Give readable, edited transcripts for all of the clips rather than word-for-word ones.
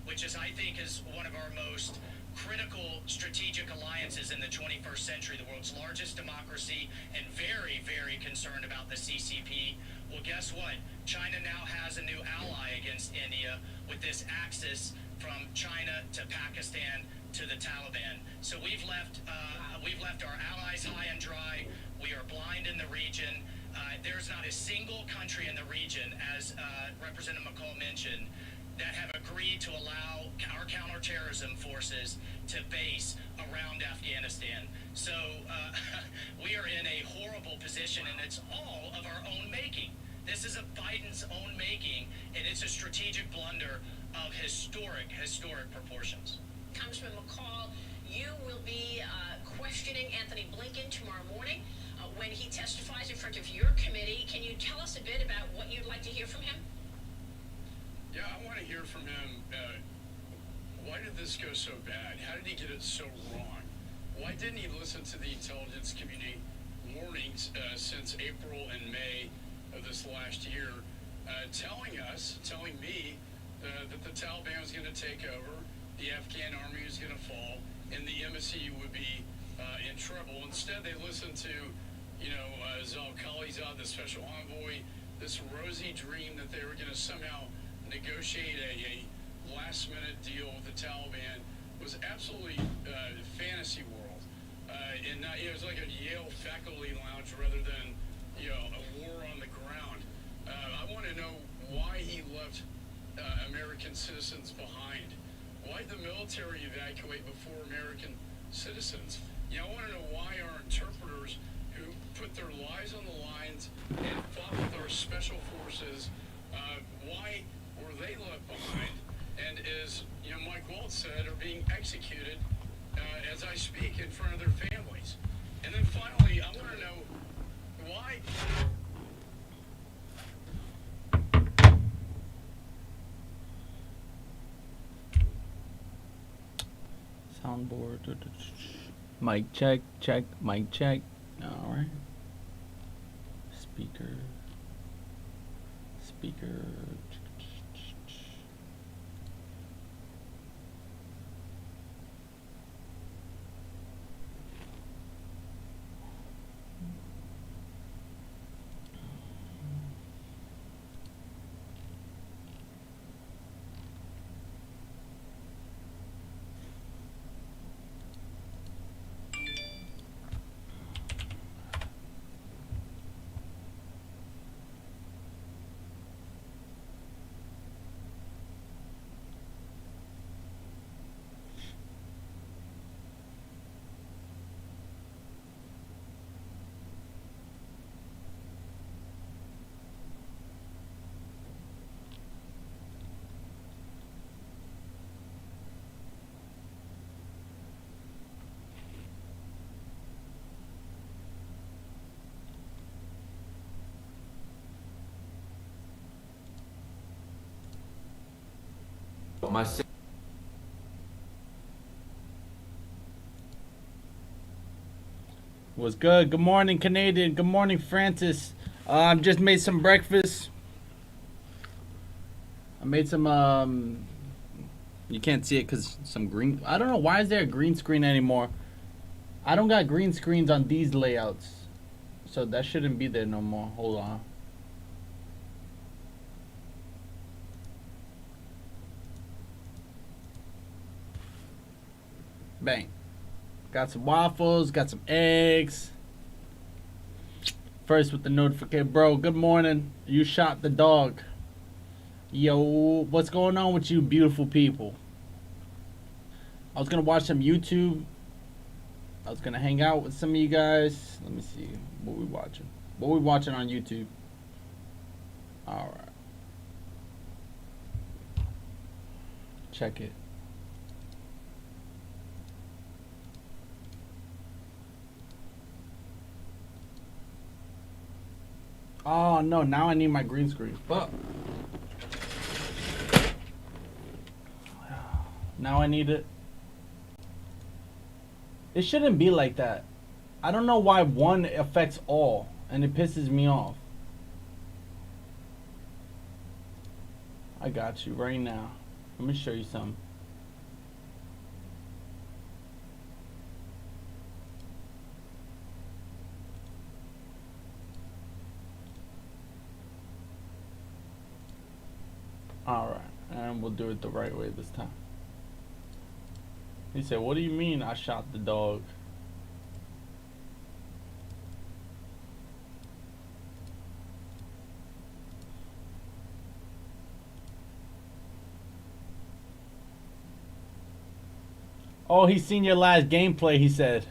which is, I think, is one of our most critical strategic alliances in the 21st century, the world's largest democracy, and very, very concerned about the CCP. Well, guess what? China now has a new ally against India with this axis from China to Pakistan to the Taliban. So we've left our allies high and dry. We are blind in the region. There's not a single country in the region, as Representative McCall mentioned, that have agreed to allow our counterterrorism forces to base around Afghanistan. So we are in a horrible position, and it's all of our own making. This is of Biden's own making, and it's a strategic blunder of historic proportions. Congressman McCall, you will be questioning Anthony Blinken tomorrow morning when he testifies in front of your committee. Can you tell us a bit about what you'd like to hear from him? Yeah, I want to hear from him. Why did this go so bad? How did he get it so wrong? Why didn't he listen to the intelligence community warnings since April and May of this last year, telling me that the Taliban was going to take over, the Afghan army was going to fall, and the embassy would be in trouble. Instead, they listened to, Zal Khalilzad, the special envoy, this rosy dream that they were going to somehow negotiate a last-minute deal with the Taliban. Was absolutely fantasy world. And it was like a Yale faculty lounge rather than, a war on the ground. I want to know why he left American citizens behind. Why did the military evacuate before American citizens? I want to know why our interpreters who put their lives on the lines and fought with our special forces, why were they left behind? And as Mike Waltz said, are being executed as I speak in front of their families. And then finally, I want to know why. Soundboard. Mic check, mic check. All right. Speaker. What's good? Good morning, Canadian. Good morning, Francis. Just made some breakfast. I made some, you can't see it because some green. I don't know. Why is there a green screen anymore? I don't got green screens on these layouts. So that shouldn't be there no more. Hold on. Bang. Got some waffles, got some eggs. First with the notification. Bro, good morning. You shot the dog. Yo, what's going on with you beautiful people? I was going to watch some YouTube. I was going to hang out with some of you guys. Let me see. What we watching? What we watching on YouTube? Alright. Check it. Oh no, now I need my green screen. Fuck. Now I need it. It shouldn't be like that. I don't know why one affects all, and it pisses me off. I got you right now. Let me show you something. Alright, and we'll do it the right way this time. He said, what do you mean I shot the dog? Oh, he's seen your last gameplay, he said.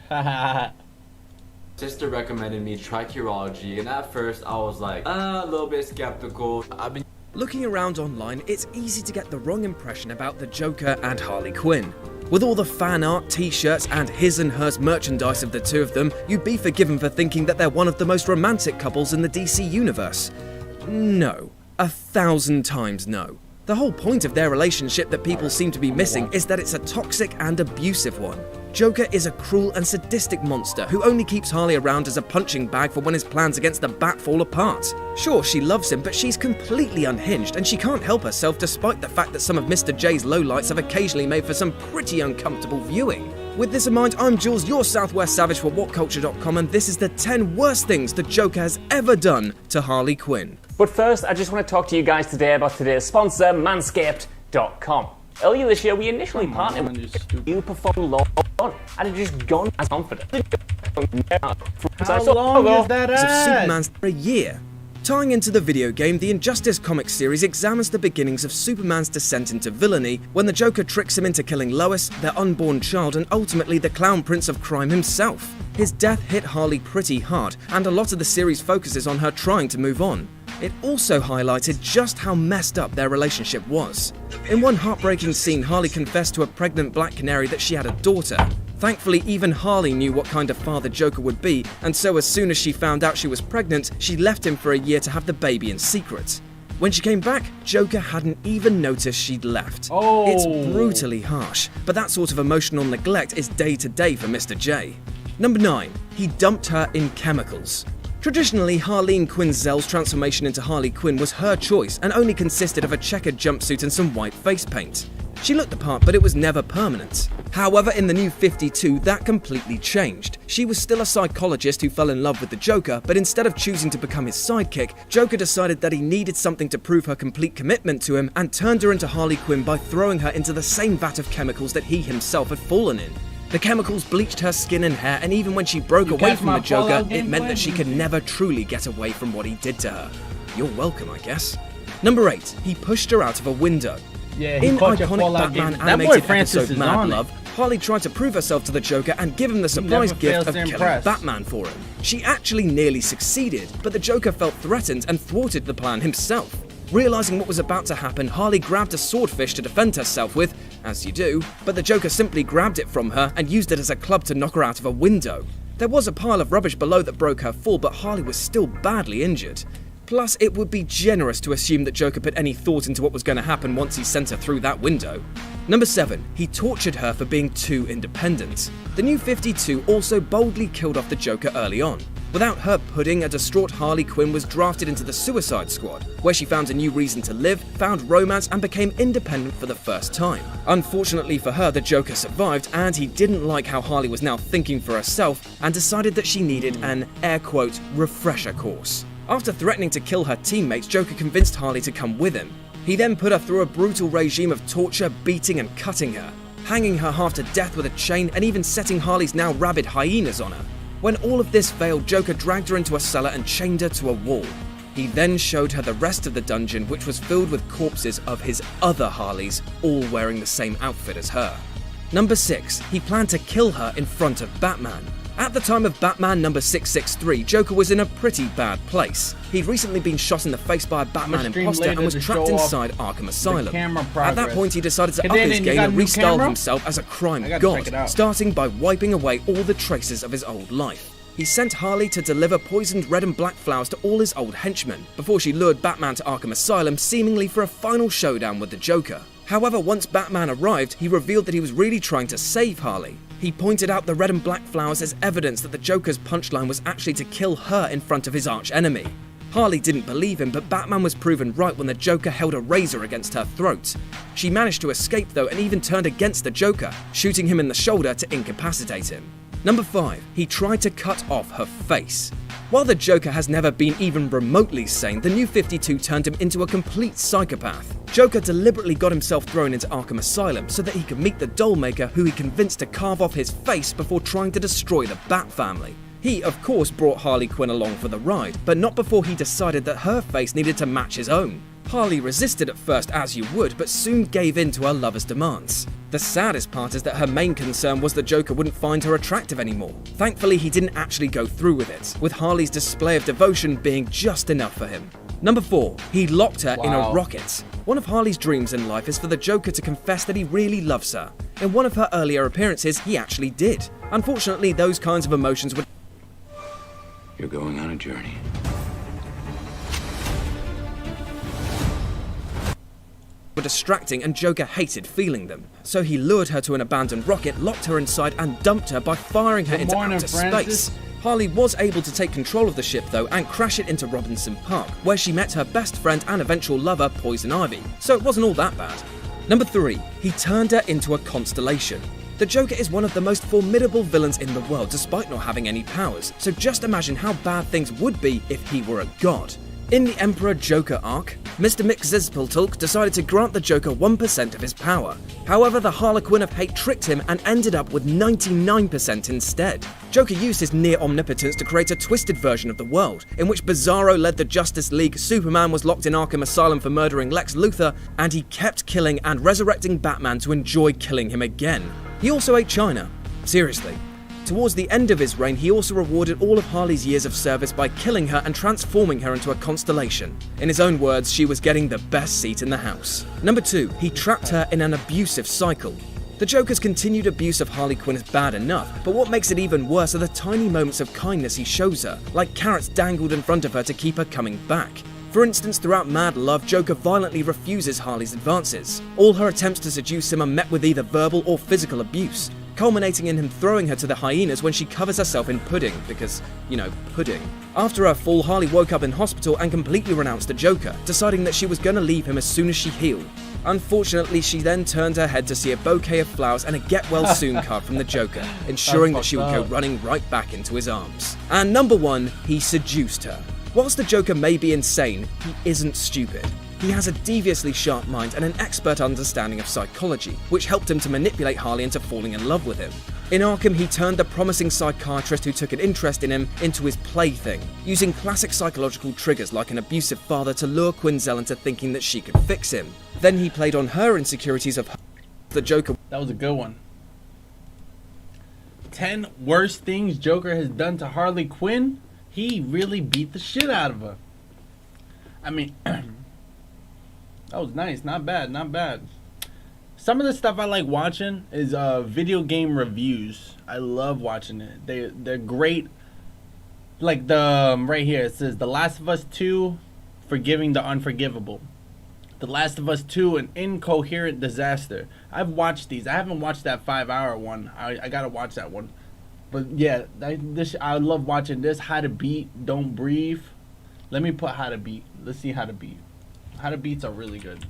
Sister recommended me try Curology, and at first I was like, a little bit skeptical. Looking around online, it's easy to get the wrong impression about the Joker and Harley Quinn. With all the fan art, t-shirts, and his and hers merchandise of the two of them, you'd be forgiven for thinking that they're one of the most romantic couples in the DC universe. No. 1,000 times no. The whole point of their relationship that people seem to be missing is that it's a toxic and abusive one. Joker is a cruel and sadistic monster who only keeps Harley around as a punching bag for when his plans against the Bat fall apart. Sure, she loves him, but she's completely unhinged and she can't help herself despite the fact that some of Mr. J's lowlights have occasionally made for some pretty uncomfortable viewing. With this in mind, I'm Jules, your Southwest Savage for WhatCulture.com, and this is the 10 worst things the Joker has ever done to Harley Quinn. But first, I just want to talk to you guys today about today's sponsor, Manscaped.com. Earlier this year, we initially partnered with you perform law and had just gone as confident. How long is that Of ad? Superman's for a year. Tying into the video game, the Injustice comic series examines the beginnings of Superman's descent into villainy when the Joker tricks him into killing Lois, their unborn child, and ultimately the clown prince of crime himself. His death hit Harley pretty hard, and a lot of the series focuses on her trying to move on. It also highlighted just how messed up their relationship was. In one heartbreaking scene, Harley confessed to a pregnant Black Canary that she had a daughter. Thankfully, even Harley knew what kind of father Joker would be, and so as soon as she found out she was pregnant, she left him for a year to have the baby in secret. When she came back, Joker hadn't even noticed she'd left. Oh. It's brutally harsh, but that sort of emotional neglect is day to day for Mr. J. Number 9. He dumped her in chemicals. Traditionally, Harleen Quinzel's transformation into Harley Quinn was her choice and only consisted of a checkered jumpsuit and some white face paint. She looked the part, but it was never permanent. However, in the new 52, that completely changed. She was still a psychologist who fell in love with the Joker, but instead of choosing to become his sidekick, Joker decided that he needed something to prove her complete commitment to him and turned her into Harley Quinn by throwing her into the same vat of chemicals that he himself had fallen in. The chemicals bleached her skin and hair, and even when she broke away catch from my the Joker, Fallout it meant gameplay? that she could never truly get away from what he did to her. You're welcome, I guess. Number 8. He pushed her out of a window. Yeah, he In caught your iconic Fallout Batman game. That boy animated Francis episode is Mad on Love, it. Harley tried to prove herself to the Joker and give him the surprise never gift fails of to killing impress. Batman for him. She actually nearly succeeded, but the Joker felt threatened and thwarted the plan himself. Realizing what was about to happen, Harley grabbed a swordfish to defend herself with, as you do, but the Joker simply grabbed it from her and used it as a club to knock her out of a window. There was a pile of rubbish below that broke her fall, but Harley was still badly injured. Plus, it would be generous to assume that Joker put any thought into what was going to happen once he sent her through that window. Number 7. He tortured her for being too independent. The new 52 also boldly killed off the Joker early on. Without her pudding, a distraught Harley Quinn was drafted into the Suicide Squad, where she found a new reason to live, found romance, and became independent for the first time. Unfortunately for her, the Joker survived, and he didn't like how Harley was now thinking for herself, and decided that she needed an, air quote, refresher course. After threatening to kill her teammates, Joker convinced Harley to come with him. He then put her through a brutal regime of torture, beating and cutting her, hanging her half to death with a chain, and even setting Harley's now rabid hyenas on her. When all of this failed, Joker dragged her into a cellar and chained her to a wall. He then showed her the rest of the dungeon, which was filled with corpses of his other Harleys, all wearing the same outfit as her. Number 6. He planned to kill her in front of Batman. At the time of Batman number 663, Joker was in a pretty bad place. He'd recently been shot in the face by a Batman stream imposter and later was to trapped show off inside Arkham Asylum. camera At that progress. point, he decided to Hey, up his Danny, you game got a and new restyle camera? himself as a crime I gotta god, check it out. starting by wiping away all the traces of his old life. He sent Harley to deliver poisoned red and black flowers to all his old henchmen, before she lured Batman to Arkham Asylum, seemingly for a final showdown with the Joker. However, once Batman arrived, he revealed that he was really trying to save Harley. He pointed out the red and black flowers as evidence that the Joker's punchline was actually to kill her in front of his arch-enemy. Harley didn't believe him, but Batman was proven right when the Joker held a razor against her throat. She managed to escape though and even turned against the Joker, shooting him in the shoulder to incapacitate him. Number 5. He tried to cut off her face. While the Joker has never been even remotely sane, the New 52 turned him into a complete psychopath. Joker deliberately got himself thrown into Arkham Asylum so that he could meet the doll maker who he convinced to carve off his face before trying to destroy the Bat family. He, of course, brought Harley Quinn along for the ride, but not before he decided that her face needed to match his own. Harley resisted at first, as you would, but soon gave in to her lover's demands. The saddest part is that her main concern was the Joker wouldn't find her attractive anymore. Thankfully, he didn't actually go through with it, with Harley's display of devotion being just enough for him. Number 4. He locked her in a rocket. One of Harley's dreams in life is for the Joker to confess that he really loves her. In one of her earlier appearances, he actually did. Unfortunately, those kinds of emotions would... You're going on a journey. were distracting and Joker hated feeling them. So he lured her to an abandoned rocket, locked her inside and dumped her by firing her into outer space. Harley was able to take control of the ship though and crash it into Robinson Park, where she met her best friend and eventual lover, Poison Ivy, so it wasn't all that bad. Number 3. He turned her into a constellation. The Joker is one of the most formidable villains in the world despite not having any powers, so just imagine how bad things would be if he were a god. In the Emperor Joker arc, Mr. Mxyzptlk decided to grant the Joker 1% of his power. However, the Harlequin of Hate tricked him and ended up with 99% instead. Joker used his near omnipotence to create a twisted version of the world, in which Bizarro led the Justice League, Superman was locked in Arkham Asylum for murdering Lex Luthor, and he kept killing and resurrecting Batman to enjoy killing him again. He also ate China. Seriously. Towards the end of his reign, he also rewarded all of Harley's years of service by killing her and transforming her into a constellation. In his own words, she was getting the best seat in the house. Number 2, he trapped her in an abusive cycle. The Joker's continued abuse of Harley Quinn is bad enough, but what makes it even worse are the tiny moments of kindness he shows her, like carrots dangled in front of her to keep her coming back. For instance, throughout Mad Love, Joker violently refuses Harley's advances. All her attempts to seduce him are met with either verbal or physical abuse, culminating in him throwing her to the hyenas when she covers herself in pudding, because, you know, pudding. After her fall, Harley woke up in hospital and completely renounced the Joker, deciding that she was gonna leave him as soon as she healed. Unfortunately, she then turned her head to see a bouquet of flowers and a get-well-soon card from the Joker, ensuring that she would go running right back into his arms. And number 1, he seduced her. Whilst the Joker may be insane, he isn't stupid. He has a deviously sharp mind and an expert understanding of psychology, which helped him to manipulate Harley into falling in love with him. In Arkham, he turned the promising psychiatrist who took an interest in him into his plaything, using classic psychological triggers like an abusive father to lure Quinzel into thinking that she could fix him. Then he played on her insecurities of the Joker. That was a good one. 10 worst things Joker has done to Harley Quinn. He really beat the shit out of her. I mean, that was nice. Not bad, not bad. Some of the stuff I like watching is video game reviews. I love watching it. They're great. Like the right here, it says The Last of Us 2, Forgiving the Unforgivable. The Last of Us 2, An Incoherent Disaster. I've watched these. I haven't watched that 5-hour one. I gotta watch that one. But yeah, I love watching this. How to Beat, Don't Breathe. Let me put How to Beat. Let's see How to Beat. How to Beats are really good.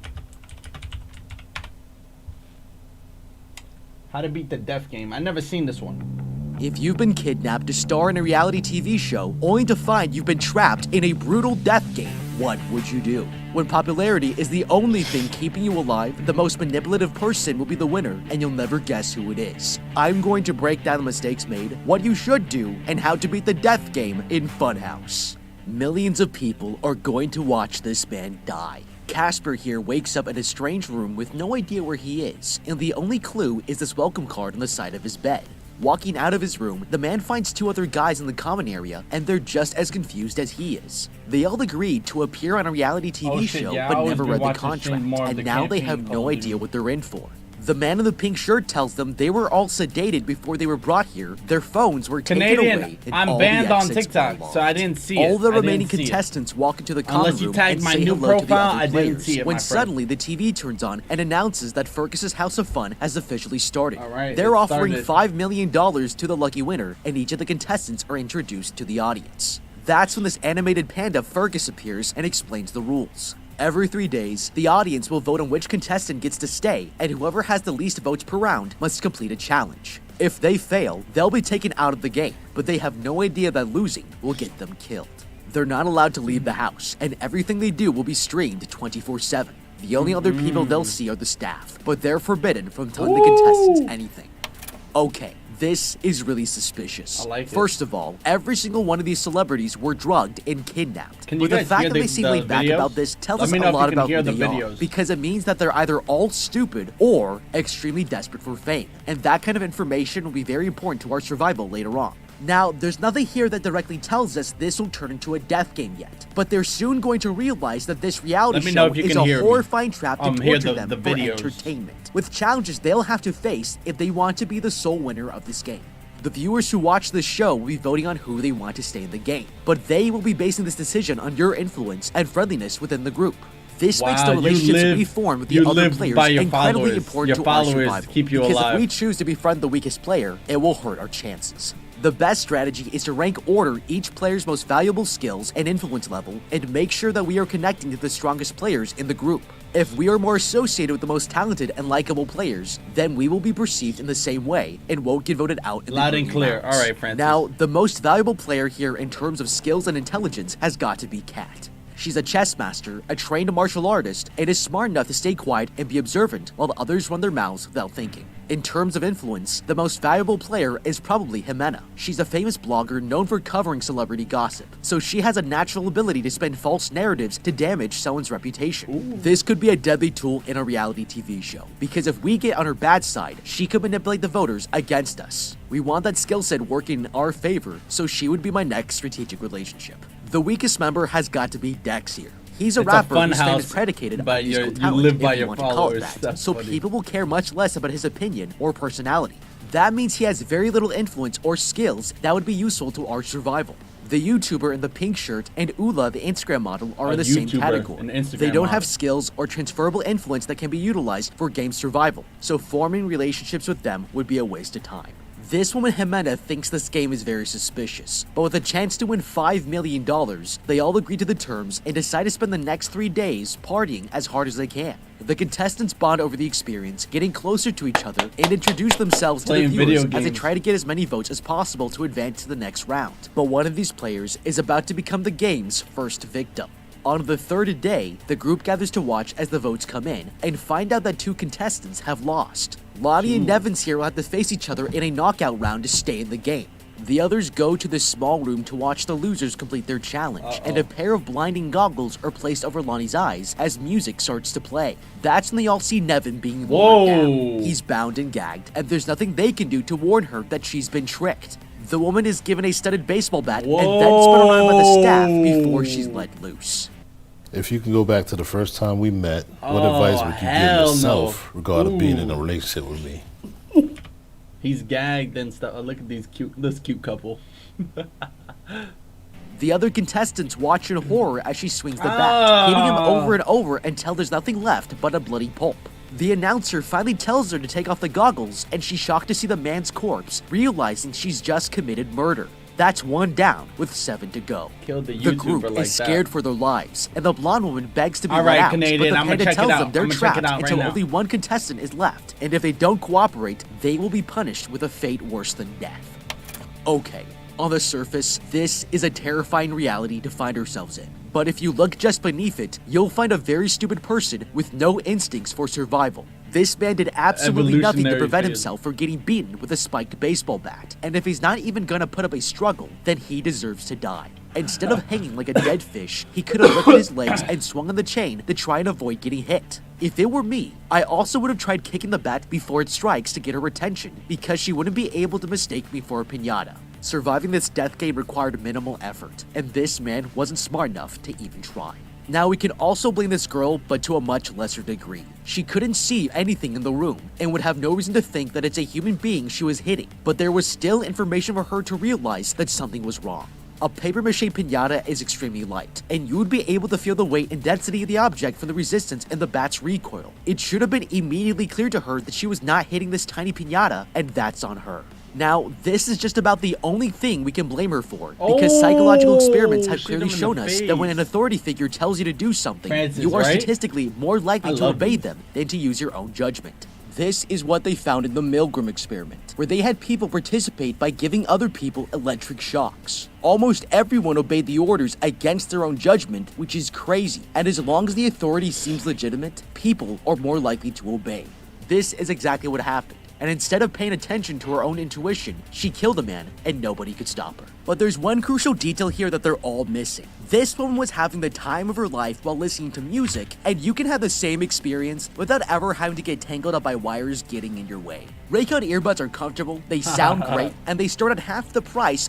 How to Beat the Death Game. I never seen this one. If you've been kidnapped to star in a reality TV show, only to find you've been trapped in a brutal death game, what would you do? When popularity is the only thing keeping you alive, the most manipulative person will be the winner, and you'll never guess who it is. I'm going to break down the mistakes made, what you should do, and how to beat the death game in Funhouse. Millions of people are going to watch this man die. Casper here wakes up in a strange room with no idea where he is, and the only clue is this welcome card on the side of his bed. Walking out of his room, the man finds 2 other guys in the common area, and they're just as confused as he is. They all agreed to appear on a reality TV show, but never read the contract, and now they have no idea what they're in for. The man in the pink shirt tells them they were all sedated before they were brought here, their phones were taken away, and I'm all banned the on exits TikTok, were locked. so I didn't see it. All the remaining contestants walk into the common Unless you room tagged and my say new hello to the profile, other I didn't players, see it, when my friend. suddenly the TV turns on and announces that Fergus's House of Fun has officially started. Alright, They're it offering started. $5 million to the lucky winner, and each of the contestants are introduced to the audience. That's when this animated panda Fergus appears and explains the rules. Every 3 days, the audience will vote on which contestant gets to stay, and whoever has the least votes per round must complete a challenge. If they fail, they'll be taken out of the game, but they have no idea that losing will get them killed. They're not allowed to leave the house, and everything they do will be streamed 24/7. The only other people they'll see are the staff, but they're forbidden from telling the contestants anything. Okay, this is really suspicious. I like it. First of all, every single one of these celebrities were drugged and kidnapped. Can you But the guys fact hear that they seem laid back videos? about this tells Let us me a know if lot you can about hear who the they are, videos. because it means that they're either all stupid or extremely desperate for fame, and that kind of information will be very important to our survival later on. Now, there's nothing here that directly tells us this will turn into a death game yet, but they're soon going to realize that this reality Let me know show if you is can a hear me. horrifying trap to Hear torture the them for videos. entertainment, with challenges they'll have to face if they want to be the sole winner of this game. The viewers who watch this show will be voting on who they want to stay in the game, but they will be basing this decision on your influence and friendliness within the group. This makes the Wow, you relationships live- we form with you the other live players by your incredibly followers. important Your to our followers survival. keep you because alive. if we choose to befriend the weakest player, it will hurt our chances. The best strategy is to rank order each player's most valuable skills and influence level, and make sure that we are connecting to the strongest players in the group. If we are more associated with the most talented and likable players, then we will be perceived in the same way and won't get voted out in Loud the and early clear. rounds. All right, Francis. Now, the most valuable player here in terms of skills and intelligence has got to be Kat. She's a chess master, a trained martial artist, and is smart enough to stay quiet and be observant while the others run their mouths without thinking. In terms of influence, the most valuable player is probably Jimena. She's a famous blogger known for covering celebrity gossip, so she has a natural ability to spin false narratives to damage someone's reputation. This could be a deadly tool in a reality TV show, because if we get on her bad side, she could manipulate the voters against us. We want that skill set working in our favor, so she would be my next strategic relationship. The weakest member has got to be Dex here. He's a It's a rapper fun whose fame house, is predicated but on musical you talent, live by if you your want to call it followers. that. That's So funny. people will care much less about his opinion or personality. That means he has very little influence or skills that would be useful to our survival. The YouTuber in the pink shirt and Ula, the Instagram model, are A in the same YouTuber, category. an Instagram They don't model. have skills or transferable influence that can be utilized for game survival, so forming relationships with them would be a waste of time. This woman Jimena thinks this game is very suspicious, but with a chance to win $5 million, they all agree to the terms and decide to spend the next 3 days partying as hard as they can. The contestants bond over the experience, getting closer to each other, and introduce themselves to the Playing video viewers as they games. try to get as many votes as possible to advance to the next round. But one of these players is about to become the game's first victim. On the third day, the group gathers to watch as the votes come in and find out that 2 contestants have lost. Lonnie and Nevins here will have to face each other in a knockout round to stay in the game. The others go to this small room to watch the losers complete their challenge, and a pair of blinding goggles are placed over Lonnie's eyes as music starts to play. That's when they all see Nevin being lowered down. Whoa. He's bound and gagged, and there's nothing they can do to warn her that she's been tricked. The woman is given a studded baseball bat and then spun around by the staff before she's let loose. If you can go back to the first time we met, what Oh, advice would you give hell yourself no. regarding being in Ooh. a relationship with me? He's gagged and stuff. Look at this cute couple. The other contestants watch in horror as she swings the bat, hitting him over and over until there's nothing left but a bloody pulp. The announcer finally tells her to take off the goggles, and she's shocked to see the man's corpse, realizing she's just committed murder. That's 1 down, with 7 to go. Killed the The YouTuber group like is scared for their lives, and the blonde woman begs to be All let right, out, Canadian, but the I'ma panda check it tells out. them they're I'ma check trapped it out right until now. only 1 contestant is left, and if they don't cooperate, they will be punished with a fate worse than death. Okay, on the surface, this is a terrifying reality to find ourselves in. But if you look just beneath it, you'll find a very stupid person with no instincts for survival. This man did absolutely nothing to Evolutionary prevent phase. himself from getting beaten with a spiked baseball bat. And if he's not even gonna put up a struggle, then he deserves to die. Instead of hanging like a dead fish, he could have lifted his legs and swung on the chain to try and avoid getting hit. If it were me, I also would have tried kicking the bat before it strikes to get her attention, because she wouldn't be able to mistake me for a piñata. Surviving this death game required minimal effort, and this man wasn't smart enough to even try. Now we can also blame this girl, but to a much lesser degree. She couldn't see anything in the room, and would have no reason to think that it's a human being she was hitting, but there was still information for her to realize that something was wrong. A papier-mâché piñata is extremely light, and you would be able to feel the weight and density of the object from the resistance and the bat's recoil. It should have been immediately clear to her that she was not hitting this tiny piñata, and that's on her. Now, this is just about the only thing we can blame her for, because psychological experiments have clearly shown us that when an authority figure tells you to do something, you are statistically more likely to obey them than to use your own judgment. This is what they found in the Milgram experiment, where they had people participate by giving other people electric shocks. Almost everyone obeyed the orders against their own judgment, which is crazy, and as long as the authority seems legitimate, people are more likely to obey. This is exactly what happened. And instead of paying attention to her own intuition, she killed a man and nobody could stop her. But there's one crucial detail here that they're all missing. This woman was having the time of her life while listening to music, and you can have the same experience without ever having to get tangled up by wires getting in your way. Raycon earbuds are comfortable, they sound great, and they start at half the price.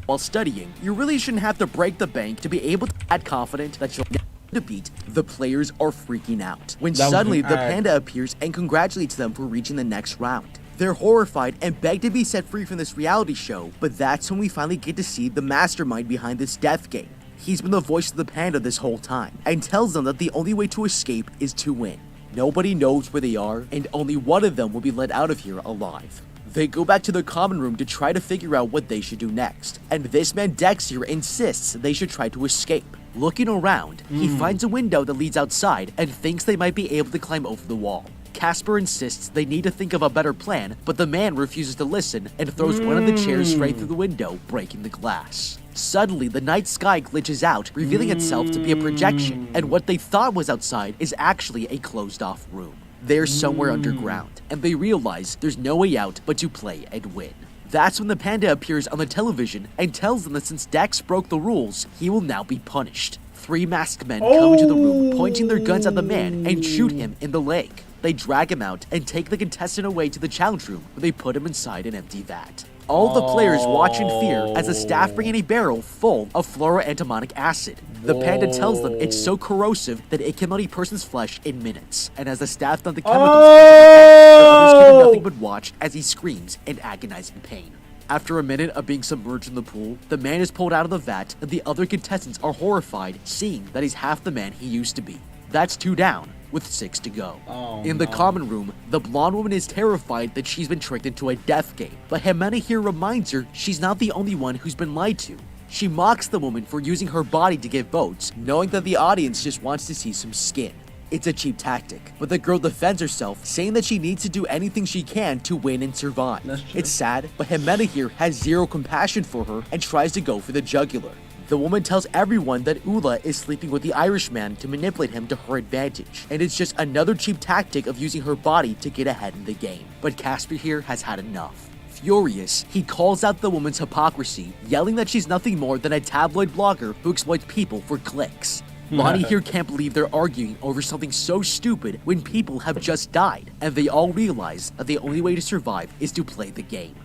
While studying, you really shouldn't have to break the bank to be able to add confident that you'll to beat. The players are freaking out when suddenly the panda appears and congratulates them for reaching the next round. They're horrified and beg to be set free from this reality show, but that's when we finally get to see the mastermind behind this death game. He's been the voice of the panda this whole time and tells them that the only way to escape is to win. Nobody knows where they are, and only one of them will be let out of here alive. They go back to the common room to try to figure out what they should do next, and this man Dex here insists they should try to escape. Looking around, he finds a window that leads outside and thinks they might be able to climb over the wall. Casper insists they need to think of a better plan, but the man refuses to listen and throws one of the chairs straight through the window, breaking the glass. Suddenly, the night sky glitches out, revealing itself to be a projection, and what they thought was outside is actually a closed-off room. They're somewhere underground, and they realize there's no way out but to play and win. That's when the panda appears on the television and tells them that since Dex broke the rules, he will now be punished. 3 masked men come into the room, pointing their guns at the man and shoot him in the leg. They drag him out and take the contestant away to the challenge room, where they put him inside an empty vat. All the players watch in fear as the staff bring in a barrel full of fluoroantimonic acid. The panda tells them it's so corrosive that it can melt a person's flesh in minutes. And as the staff dump the chemicals, the others can do nothing but watch as he screams in agonizing pain. After a minute of being submerged in the pool, the man is pulled out of the vat, and the other contestants are horrified, seeing that he's half the man he used to be. That's 2 down, with 6 to go. In the common room, the blonde woman is terrified that she's been tricked into a death game, but Jimena here reminds her she's not the only one who's been lied to. She mocks the woman for using her body to get votes, knowing that the audience just wants to see some skin. It's a cheap tactic, but the girl defends herself, saying that she needs to do anything she can to win and survive. It's sad, but Jimena here has zero compassion for her and tries to go for the jugular. The woman tells everyone that Ula is sleeping with the Irishman to manipulate him to her advantage, and it's just another cheap tactic of using her body to get ahead in the game. But Casper here has had enough. Furious, he calls out the woman's hypocrisy, yelling that she's nothing more than a tabloid blogger who exploits people for clicks. Lonnie here can't believe they're arguing over something so stupid when people have just died, and they all realize that the only way to survive is to play the game.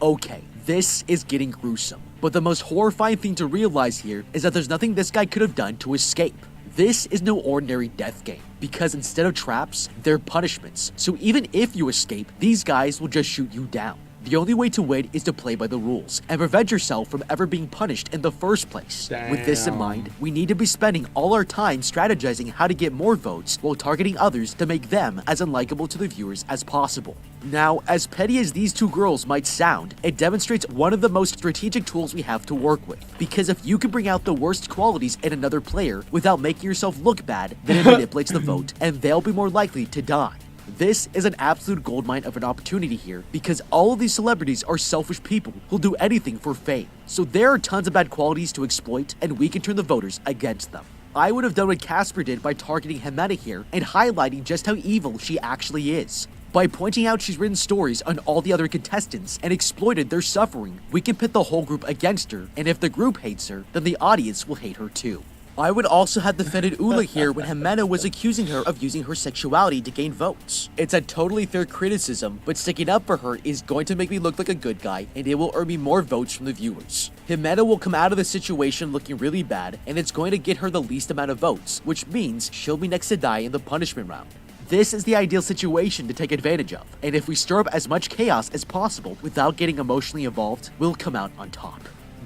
Okay, this is getting gruesome, but the most horrifying thing to realize here is that there's nothing this guy could have done to escape. This is no ordinary death game, because instead of traps, they're punishments, so even if you escape, these guys will just shoot you down. The only way to win is to play by the rules, and prevent yourself from ever being punished in the first place. With this in mind, we need to be spending all our time strategizing how to get more votes while targeting others to make them as unlikable to the viewers as possible. Now, as petty as these 2 girls might sound, it demonstrates one of the most strategic tools we have to work with, because if you can bring out the worst qualities in another player without making yourself look bad, then it manipulates the vote, and they'll be more likely to die. This is an absolute goldmine of an opportunity here, because all of these celebrities are selfish people who'll do anything for fame. So there are tons of bad qualities to exploit, and we can turn the voters against them. I would have done what Casper did by targeting Jimena here and highlighting just how evil she actually is. By pointing out she's written stories on all the other contestants and exploited their suffering, we can pit the whole group against her, and if the group hates her, then the audience will hate her too. I would also have defended Ula here when Jimena was accusing her of using her sexuality to gain votes. It's a totally fair criticism, but sticking up for her is going to make me look like a good guy, and it will earn me more votes from the viewers. Jimena will come out of the situation looking really bad, and it's going to get her the least amount of votes, which means she'll be next to die in the punishment round. This is the ideal situation to take advantage of, and if we stir up as much chaos as possible without getting emotionally involved, we'll come out on top.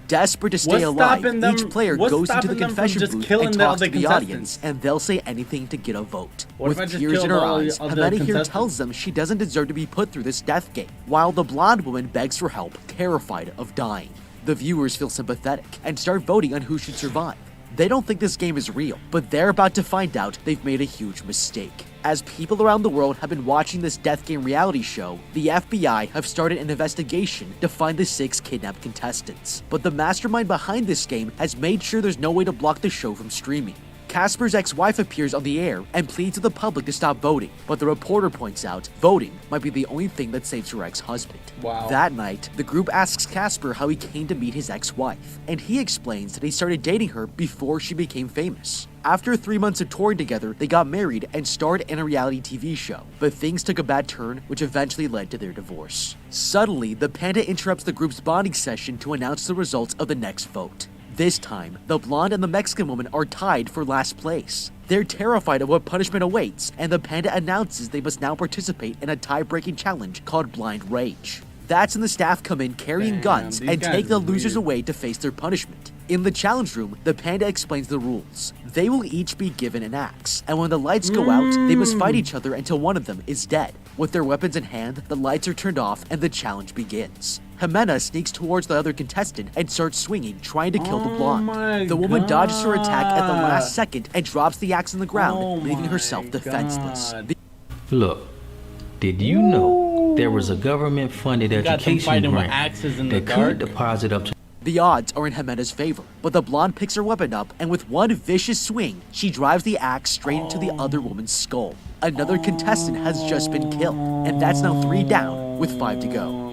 Desperate to stay What's alive, stopping them- each player what's goes into the stopping them from confession just booth killing and the talks other to the contestants? audience, and they'll say anything to get a vote. What if I With just tears in killed her all the eyes, other Jimena here contestants? tells them she doesn't deserve to be put through this death game, while the blonde woman begs for help, terrified of dying. The viewers feel sympathetic and start voting on who should survive. They don't think this game is real, but they're about to find out they've made a huge mistake. As people around the world have been watching this death game reality show, the FBI have started an investigation to find the 6 kidnapped contestants. But the mastermind behind this game has made sure there's no way to block the show from streaming. Casper's ex-wife appears on the air and pleads with the public to stop voting, but the reporter points out voting might be the only thing that saves her ex-husband. Wow. That night, the group asks Casper how he came to meet his ex-wife, and he explains that he started dating her before she became famous. After 3 months of touring together, they got married and starred in a reality TV show, but things took a bad turn, which eventually led to their divorce. Suddenly, the panda interrupts the group's bonding session to announce the results of the next vote. This time, the blonde and the Mexican woman are tied for last place. They're terrified of what punishment awaits, and the panda announces they must now participate in a tie-breaking challenge called Blind Rage. That's when the staff come in carrying Damn, guns these and guys take the are losers weird. away to face their punishment. In the challenge room, the panda explains the rules. They will each be given an axe, and when the lights go out, they must fight each other until one of them is dead. With their weapons in hand, the lights are turned off and the challenge begins. Jimena sneaks towards the other contestant and starts swinging, trying to kill the blonde. my The woman dodges her attack at the God. last second and drops the axe on the ground, Oh leaving my herself defenseless. God. Look, did you know there was a government-funded Got them education fighting with grant axes in the that could dark. deposit up to The odds are in Jimena's favor, but the blonde picks her weapon up, and with one vicious swing, she drives the axe straight into the other woman's skull. Another contestant has just been killed, and that's now 3 down, with 5 to go.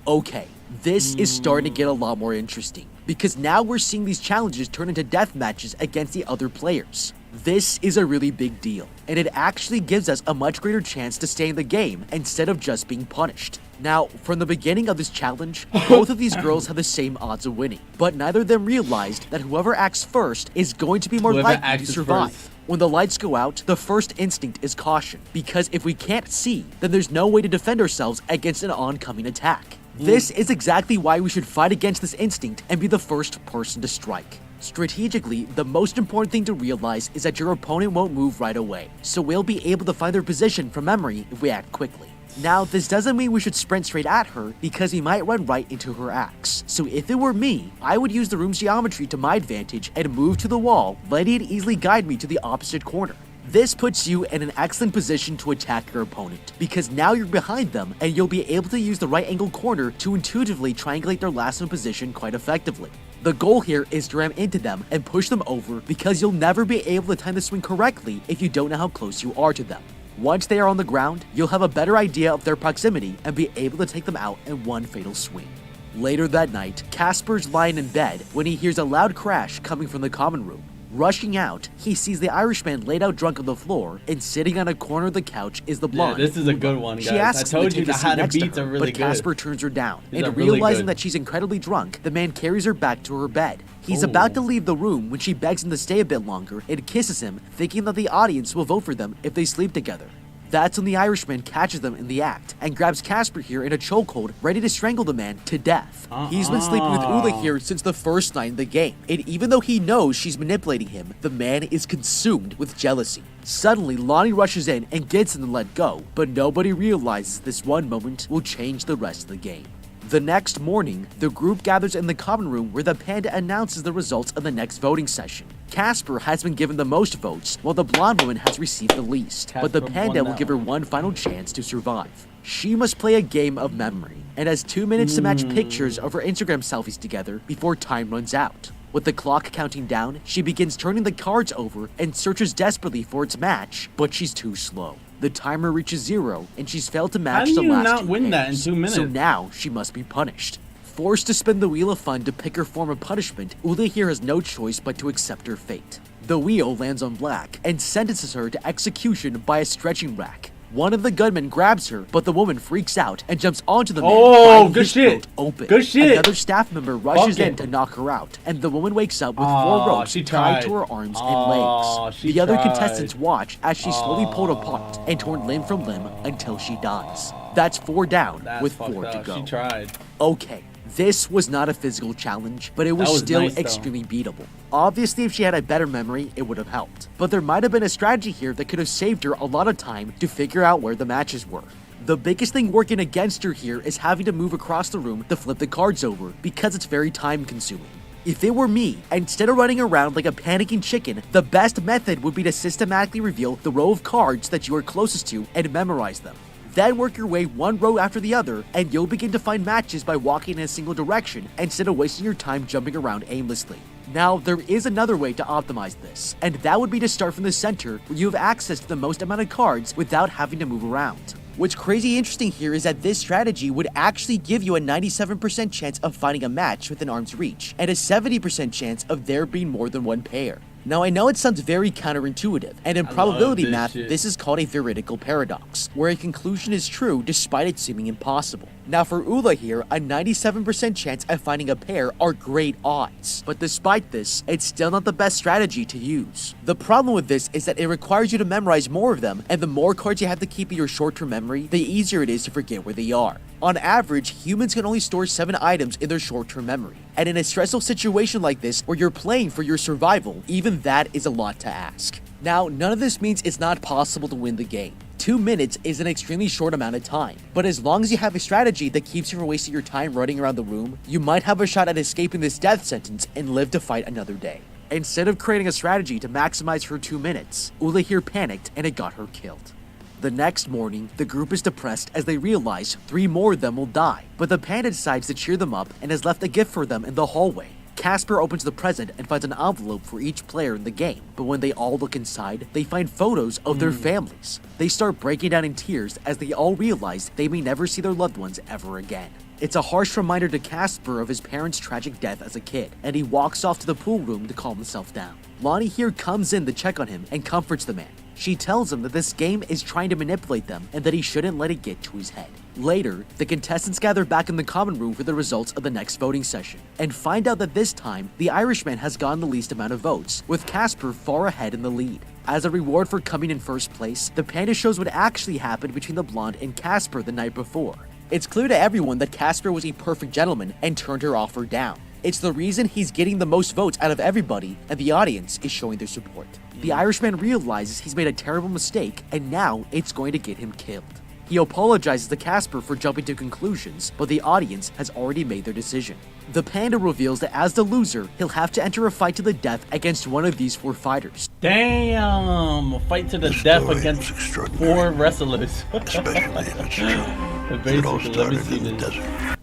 Okay, this is starting to get a lot more interesting, because now we're seeing these challenges turn into death matches against the other players. This is a really big deal, and it actually gives us a much greater chance to stay in the game instead of just being punished. Now, from the beginning of this challenge, both of these girls have the same odds of winning, but neither of them realized that whoever acts first is going to be more Whoever likely to acts survive. first. When the lights go out, the first instinct is caution, because if we can't see, then there's no way to defend ourselves against an oncoming attack. This is exactly why we should fight against this instinct and be the first person to strike. Strategically, the most important thing to realize is that your opponent won't move right away, so we'll be able to find their position from memory if we act quickly. Now, this doesn't mean we should sprint straight at her, because we might run right into her axe. So if it were me, I would use the room's geometry to my advantage and move to the wall, letting it easily guide me to the opposite corner. This puts you in an excellent position to attack your opponent, because now you're behind them and you'll be able to use the right angle corner to intuitively triangulate their last known position quite effectively. The goal here is to ram into them and push them over, because you'll never be able to time the swing correctly if you don't know how close you are to them. Once they are on the ground, you'll have a better idea of their proximity and be able to take them out in one fatal swing. Later that night, Casper's lying in bed when he hears a loud crash coming from the common room. Rushing out, he sees the Irishman laid out drunk on the floor, and sitting on a corner of the couch is the blonde. Yeah, this is a good one, guys. She asks I told him to you take a that seat how the next to beats her, are really but good. Casper turns her down, These are and really realizing good. that she's incredibly drunk, the man carries her back to her bed. He's about to leave the room when she begs him to stay a bit longer and kisses him, thinking that the audience will vote for them if they sleep together. That's when the Irishman catches them in the act and grabs Casper here in a chokehold, ready to strangle the man to death. He's been sleeping with Ula here since the first night in the game, and even though he knows she's manipulating him, the man is consumed with jealousy. Suddenly, Lonnie rushes in and gets him to let go, but nobody realizes this one moment will change the rest of the game. The next morning, the group gathers in the common room where the panda announces the results of the next voting session. Casper has been given the most votes, while the blonde woman has received the least, but the Casper panda won will that give her one final chance to survive. She must play a game of memory, and has 2 minutes to match pictures of her Instagram selfies together before time runs out. With the clock counting down, she begins turning the cards over and searches desperately for its match, but she's too slow. The timer reaches 0, and she's failed to match How do the you last not 2 win that in pairs. 2 minutes? So now she must be punished. Forced to spin the wheel of fun to pick her form of punishment, Ula here has no choice but to accept her fate. The wheel lands on Black and sentences her to execution by a stretching rack. One of the gunmen grabs her, but the woman freaks out and jumps onto the man, biting good his shit. throat open. Good shit. Another staff member rushes Fuck in it. to knock her out, and the woman wakes up with Aw, 4 ropes she tied to tried. her arms Aw, and legs. she The other tried. contestants watch as she's slowly pulled apart and torn limb from limb until she dies. That's 4 down That's with fucked 4 to up. go. She tried. Okay, This was not a physical challenge, but it was still nice, extremely beatable. Obviously, if she had a better memory, it would have helped. But there might have been a strategy here that could have saved her a lot of time to figure out where the matches were. The biggest thing working against her here is having to move across the room to flip the cards over, because it's very time consuming. If it were me, instead of running around like a panicking chicken, the best method would be to systematically reveal the row of cards that you are closest to and memorize them. Then work your way one row after the other, and you'll begin to find matches by walking in a single direction instead of wasting your time jumping around aimlessly. Now, there is another way to optimize this, and that would be to start from the center where you have access to the most amount of cards without having to move around. What's crazy interesting here is that this strategy would actually give you a 97% chance of finding a match within arm's reach, and a 70% chance of there being more than one pair. Now, I know it sounds very counterintuitive, and in probability math, this is called a veridical paradox, where a conclusion is true despite it seeming impossible. Now, for Ula here, a 97% chance of finding a pair are great odds, but despite this, it's still not the best strategy to use. The problem with this is that it requires you to memorize more of them, and the more cards you have to keep in your short-term memory, the easier it is to forget where they are. On average, humans can only store 7 items in their short-term memory, and in a stressful situation like this where you're playing for your survival, even that is a lot to ask. Now, none of this means it's not possible to win the game. 2 minutes is an extremely short amount of time, but as long as you have a strategy that keeps you from wasting your time running around the room, you might have a shot at escaping this death sentence and live to fight another day. Instead of creating a strategy to maximize her 2 minutes, Ula here panicked and it got her killed. The next morning, the group is depressed as they realize 3 more of them will die, but the panda decides to cheer them up and has left a gift for them in the hallway. Casper opens the present and finds an envelope for each player in the game, but when they all look inside, they find photos of their families. They start breaking down in tears as they all realize they may never see their loved ones ever again. It's a harsh reminder to Casper of his parents' tragic death as a kid, and he walks off to the pool room to calm himself down. Lonnie here comes in to check on him and comforts the man. She tells him that this game is trying to manipulate them and that he shouldn't let it get to his head. Later, the contestants gather back in the common room for the results of the next voting session, and find out that this time, the Irishman has gotten the least amount of votes, with Casper far ahead in the lead. As a reward for coming in first place, the panda shows what actually happened between the blonde and Casper the night before. It's clear to everyone that Casper was a perfect gentleman and turned her offer down. It's the reason he's getting the most votes out of everybody, and the audience is showing their support. The Irishman realizes he's made a terrible mistake, and now it's going to get him killed. He apologizes to Casper for jumping to conclusions, but the audience has already made their decision. The panda reveals that as the loser, he'll have to enter a fight to the death against one of these 4 fighters. Damn! A fight to the death against 4 wrestlers. Basically, let me see this.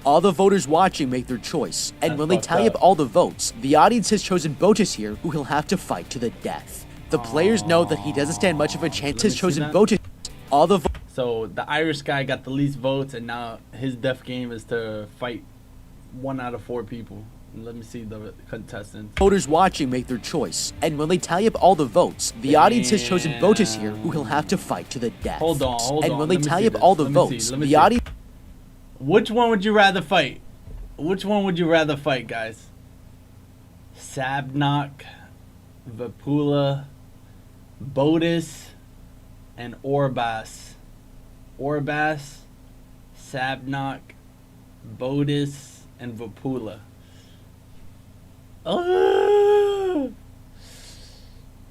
All the voters watching make their choice, and when they tally up all the votes, the audience has chosen Botus here, who he'll have to fight to the death. The players know that he doesn't stand much of a chance. Has chosen Botus. All the So the Irish guy got the least votes, and now his death game is to fight 1 out of 4 people. Let me see the contestants. Voters watching make their choice, and when they tally up all the votes, the audience has chosen Botus here, who he'll have to fight to the death. Hold on. And when they tally up all the votes, the audience. Which one would you rather fight? Which one would you rather fight, guys? Sabnok, Vapula, Botus, and Orbas. Orbas, Sabnok, Botus, and Vapula. Oh!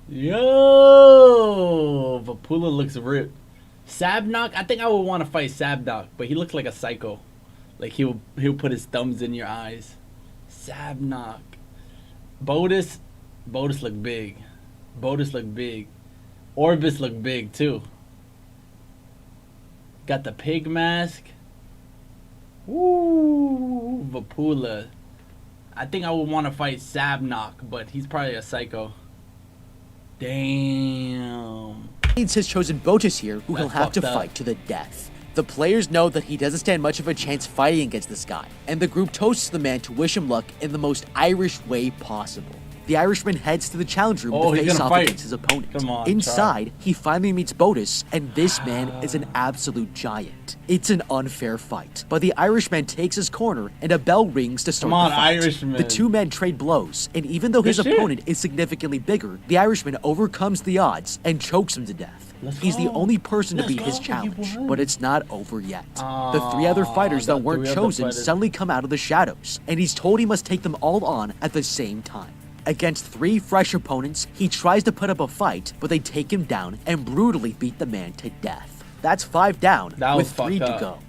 Yo! Vapula looks ripped. Sabnok, I think I would want to fight Sabnok, but he looks like a psycho. Like he'll put his thumbs in your eyes. Sabnok. Botus look big. Botus look big. Orbis look big too. Got the pig mask. Woo, Vapula. I think I would want to fight Sabnok, but he's probably a psycho. Damn. Has chosen Botus here, who he'll have to fight to the death. The players know that he doesn't stand much of a chance fighting against this guy, and the group toasts the man to wish him luck in the most Irish way possible. The Irishman heads to the challenge room to face off against his opponent. Come on, inside, he finally meets Botus, and this man is an absolute giant. It's an unfair fight, but the Irishman takes his corner, and a bell rings to start the fight. Irishman. The 2 men trade blows, and even though his opponent is significantly bigger, the Irishman overcomes the odds and chokes him to death. He's the only person to beat his challenge, but it's not over yet. The 3 other fighters that weren't chosen suddenly come out of the shadows, and he's told he must take them all on at the same time. Against 3 fresh opponents, he tries to put up a fight, but they take him down and brutally beat the man to death. That's 5 down, with 3 to go.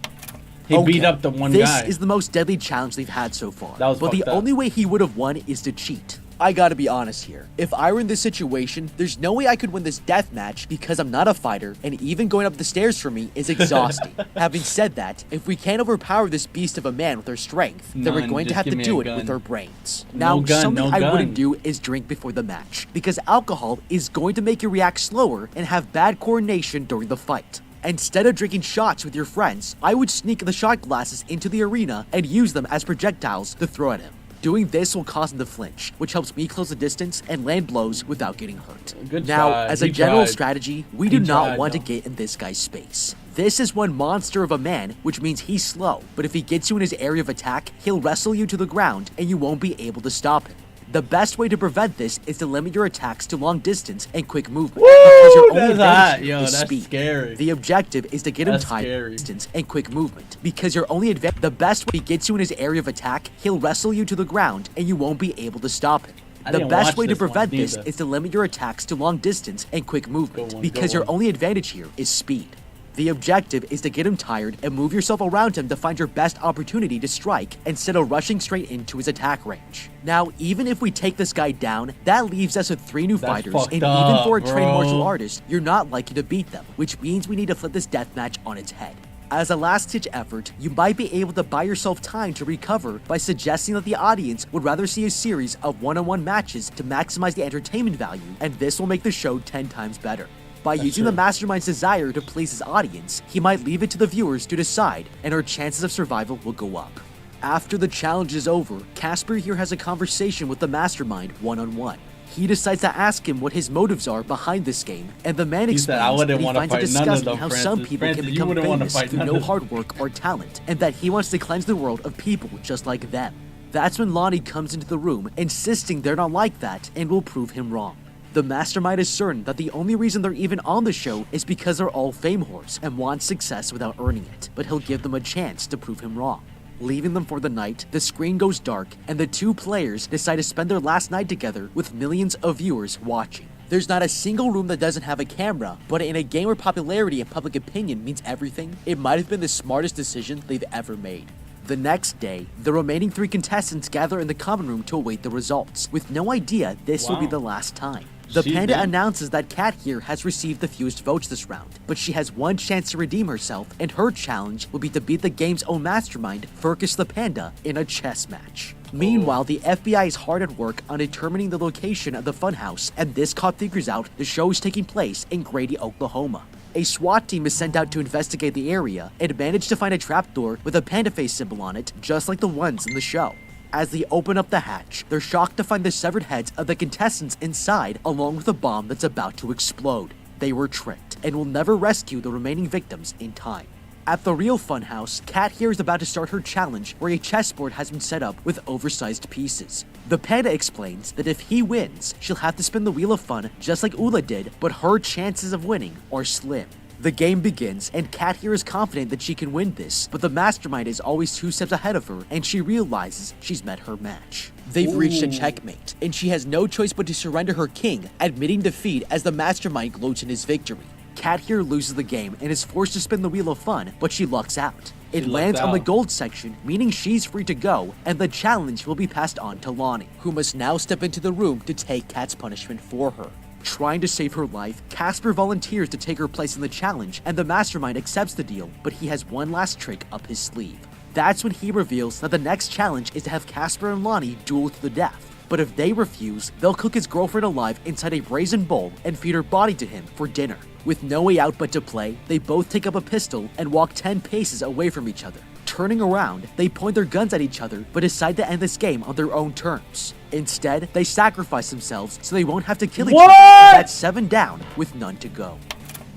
He beat up the one guy. This is the most deadly challenge they've had so far, but the up. only way he would have won is to cheat. I gotta be honest here. If I were in this situation, there's no way I could win this death match because I'm not a fighter, and even going up the stairs for me is exhausting. Having said that, if we can't overpower this beast of a man with our strength, then we're going to have to do it with our brains. Now, something I wouldn't do is drink before the match, because alcohol is going to make you react slower and have bad coordination during the fight. Instead of drinking shots with your friends, I would sneak the shot glasses into the arena and use them as projectiles to throw at him. Doing this will cause him to flinch, which helps me close the distance and land blows without getting hurt. As a general strategy, we do not want to get in this guy's space. This is one monster of a man, which means he's slow, but if he gets you in his area of attack, he'll wrestle you to the ground and you won't be able to stop him. The best way to prevent this is to limit your attacks to long distance and quick movement, because your only advantage is speed. Scary. The objective is to get him tied distance and quick movement, because your only advantage. The best way he gets you in his area of attack, he'll wrestle you to the ground and you won't be able to stop him. The best way to prevent this is to limit your attacks to long distance and quick movement, because your only advantage here is speed. The objective is to get him tired and move yourself around him to find your best opportunity to strike instead of rushing straight into his attack range. Now, even if we take this guy down, that leaves us with 3 new fighters, and even for a trained martial artist, you're not likely to beat them, which means we need to flip this deathmatch on its head. As a last-ditch effort, you might be able to buy yourself time to recover by suggesting that the audience would rather see a series of one-on-one matches to maximize the entertainment value, and this will make the show 10 times better. By using the mastermind's desire to please his audience, he might leave it to the viewers to decide, and our chances of survival will go up. After the challenge is over, Casper here has a conversation with the mastermind one-on-one. He decides to ask him what his motives are behind this game, and the man explains that he finds it disgusting how some people can become famous through no hard work or talent, and that he wants to cleanse the world of people just like them. That's when Lonnie comes into the room, insisting they're not like that, and will prove him wrong. The mastermind is certain that the only reason they're even on the show is because they're all fame whores and want success without earning it, but he'll give them a chance to prove him wrong. Leaving them for the night, the screen goes dark, and the 2 players decide to spend their last night together with millions of viewers watching. There's not a single room that doesn't have a camera, but in a game where popularity and public opinion means everything, it might have been the smartest decision they've ever made. The next day, the remaining 3 contestants gather in the common room to await the results, with no idea this will be the last time. The panda announces that Kat here has received the fewest votes this round, but she has one chance to redeem herself, and her challenge will be to beat the game's own mastermind, Furcus the Panda, in a chess match. Meanwhile, the FBI is hard at work on determining the location of the funhouse, and this cop figures out the show is taking place in Grady, Oklahoma. A SWAT team is sent out to investigate the area and manage to find a trapdoor with a panda face symbol on it, just like the ones in the show. As they open up the hatch, they're shocked to find the severed heads of the contestants inside, along with a bomb that's about to explode. They were tricked, and will never rescue the remaining victims in time. At the real funhouse, Kat here is about to start her challenge, where a chessboard has been set up with oversized pieces. The panda explains that if he wins, she'll have to spin the Wheel of Fun just like Ula did, but her chances of winning are slim. The game begins, and Kat here is confident that she can win this, but the mastermind is always 2 steps ahead of her, and she realizes she's met her match. They've reached a checkmate, and she has no choice but to surrender her king, admitting defeat as the mastermind gloats in his victory. Kat here loses the game and is forced to spin the Wheel of Fun, but she lucks out. It lands on the gold section, meaning she's free to go, and the challenge will be passed on to Lonnie, who must now step into the room to take Kat's punishment for her. Trying to save her life, Casper volunteers to take her place in the challenge, and the mastermind accepts the deal, but he has one last trick up his sleeve. That's when he reveals that the next challenge is to have Casper and Lonnie duel to the death. But if they refuse, they'll cook his girlfriend alive inside a brazen bowl and feed her body to him for dinner. With no way out but to play, they both take up a pistol and walk 10 paces away from each other. Turning around, they point their guns at each other, but decide to end this game on their own terms. Instead, they sacrifice themselves so they won't have to kill each other. That's 7 down with none to go.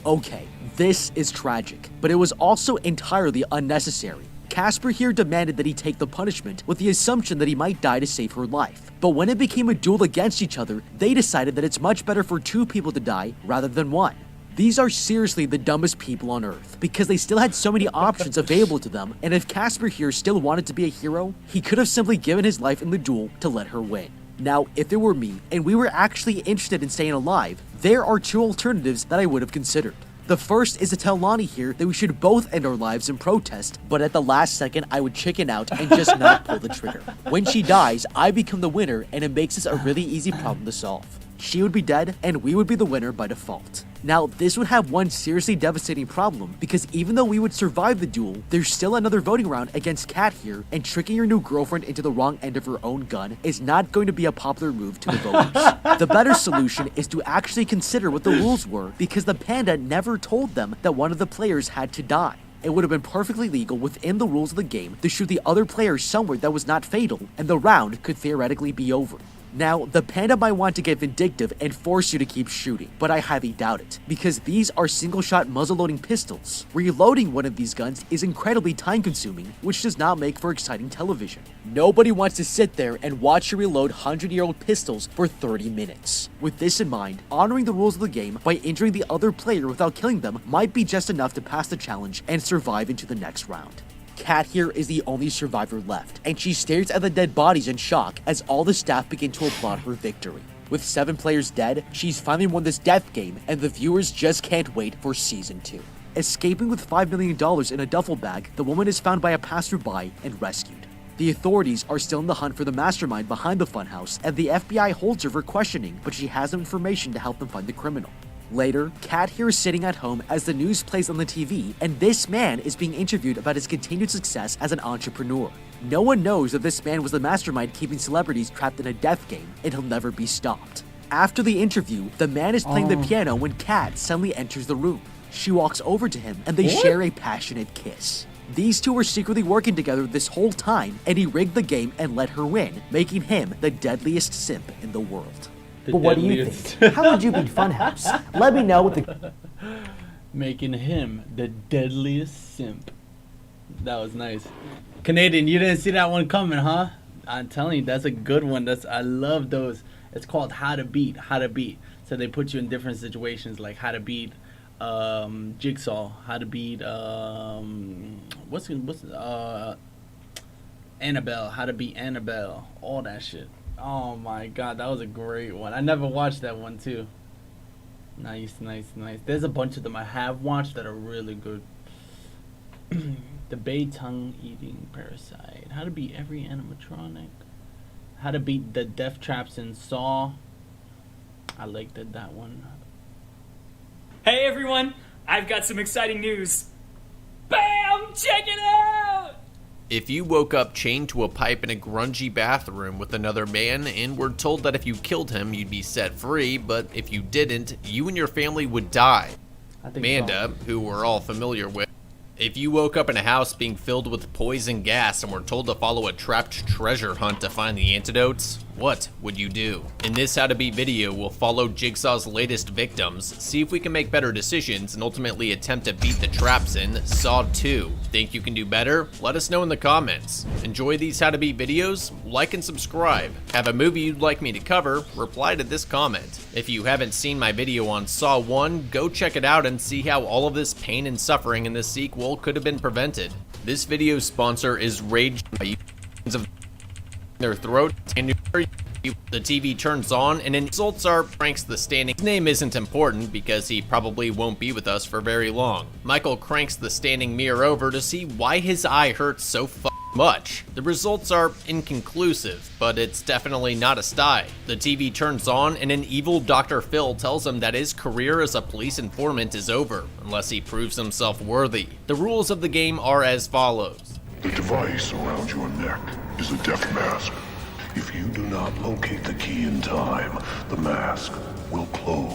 Okay, this is tragic, but it was also entirely unnecessary. Casper here demanded that he take the punishment with the assumption that he might die to save her life. But when it became a duel against each other, they decided that it's much better for 2 people to die rather than 1. These are seriously the dumbest people on Earth, because they still had so many options available to them, and if Casper here still wanted to be a hero, he could have simply given his life in the duel to let her win. Now, if it were me, and we were actually interested in staying alive, there are two alternatives that I would have considered. The first is to tell Lonnie here that we should both end our lives in protest, but at the last second I would chicken out and just not pull the trigger. When she dies, I become the winner, and it makes this a really easy problem to solve. She would be dead, and we would be the winner by default. Now, this would have one seriously devastating problem, because even though we would survive the duel, there's still another voting round against Kat here, and tricking your new girlfriend into the wrong end of her own gun is not going to be a popular move to the voters. The better solution is to actually consider what the rules were, because the panda never told them that one of the players had to die. It would have been perfectly legal within the rules of the game to shoot the other player somewhere that was not fatal, and the round could theoretically be over. Now, the panda might want to get vindictive and force you to keep shooting, but I highly doubt it, because these are single-shot muzzle-loading pistols. Reloading one of these guns is incredibly time-consuming, which does not make for exciting television. Nobody wants to sit there and watch you reload 100-year-old pistols for 30 minutes. With this in mind, honoring the rules of the game by injuring the other player without killing them might be just enough to pass the challenge and survive into the next round. Kat here is the only survivor left, and she stares at the dead bodies in shock as all the staff begin to applaud her victory. With 7 players dead, she's finally won this death game, and the viewers just can't wait for Season 2. Escaping with $5 million in a duffel bag, the woman is found by a passerby and rescued. The authorities are still in the hunt for the mastermind behind the funhouse, and the FBI holds her for questioning, but she has no information to help them find the criminal. Later, Kat here is sitting at home as the news plays on the TV, and this man is being interviewed about his continued success as an entrepreneur. No one knows that this man was the mastermind keeping celebrities trapped in a death game, and he'll never be stopped. After the interview, the man is playing the piano when Kat suddenly enters the room. She walks over to him, and they share a passionate kiss. These two were secretly working together this whole time, and he rigged the game and let her win, making him the deadliest simp in the world. But what do you think? How would you beat Funhouse? Let me know with the... Making him the deadliest simp. That was nice. Canadian, you didn't see that one coming, huh? I'm telling you, that's a good one. I love those. It's called How to Beat. So they put you in different situations, like how to beat Jigsaw, how to beat Annabelle, how to beat Annabelle, all that shit. Oh my god, that was a great one. I never watched that one too. Nice. There's a bunch of them I have watched that are really good. The Bay Tongue Eating Parasite. How to beat every animatronic. How to beat the death traps in Saw. I liked that one. Hey everyone, I've got some exciting news. Bam! Check it out! If you woke up chained to a pipe in a grungy bathroom with another man and were told that if you killed him, you'd be set free, but if you didn't, you and your family would die. Amanda, who we're all familiar with. If you woke up in a house being filled with poison gas and were told to follow a trapped treasure hunt to find the antidotes, what would you do? In this How to Beat video, we'll follow Jigsaw's latest victims, see if we can make better decisions, and ultimately attempt to beat the traps in Saw 2. Think you can do better? Let us know in the comments. Enjoy these How to Beat videos? Like and subscribe. Have a movie you'd like me to cover? Reply to this comment. If you haven't seen my video on Saw 1, go check it out and see how all of this pain and suffering in this sequel could have been prevented. This video's sponsor is Rage by of their throat, and the TV turns on and in results are Cranks the Standing. His name isn't important because he probably won't be with us for very long. Michael cranks the standing mirror over to see why his eye hurts so much. The results are inconclusive, but it's definitely not a sty. The TV turns on and an evil Dr. Phil tells him that his career as a police informant is over, unless he proves himself worthy. The rules of the game are as follows. The device around your neck is a death mask. If you do not locate the key in time, the mask will close.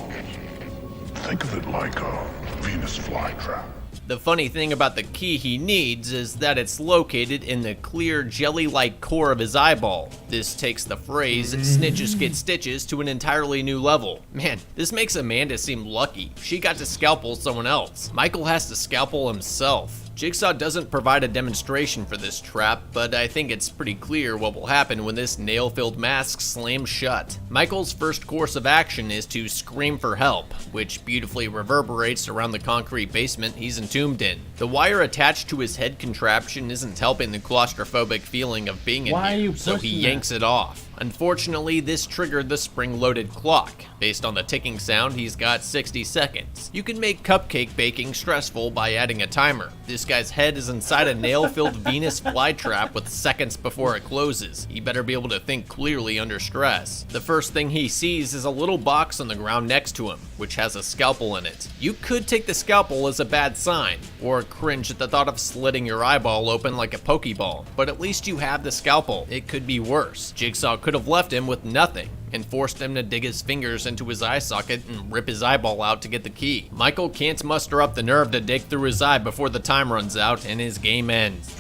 Think of it like a Venus flytrap. The funny thing about the key he needs is that it's located in the clear jelly-like core of his eyeball. This takes the phrase snitches get stitches to an entirely new level. Man, this makes Amanda seem lucky. She got to scalpel someone else. Michael has to scalpel himself. Jigsaw doesn't provide a demonstration for this trap, but I think it's pretty clear what will happen when this nail-filled mask slams shut. Michael's first course of action is to scream for help, which beautifully reverberates around the concrete basement he's entombed in. The wire attached to his head contraption isn't helping the claustrophobic feeling of being in here, so he yanks it off. Unfortunately, this triggered the spring-loaded clock. Based on the ticking sound, he's got 60 seconds. You can make cupcake baking stressful by adding a timer. This guy's head is inside a nail-filled Venus flytrap with seconds before it closes. He better be able to think clearly under stress. The first thing he sees is a little box on the ground next to him, which has a scalpel in it. You could take the scalpel as a bad sign, or cringe at the thought of slitting your eyeball open like a Pokeball, but at least you have the scalpel. It could be worse. Jigsaw could have left him with nothing and forced him to dig his fingers into his eye socket and rip his eyeball out to get the key. Michael can't muster up the nerve to dig through his eye before the time runs out and his game ends.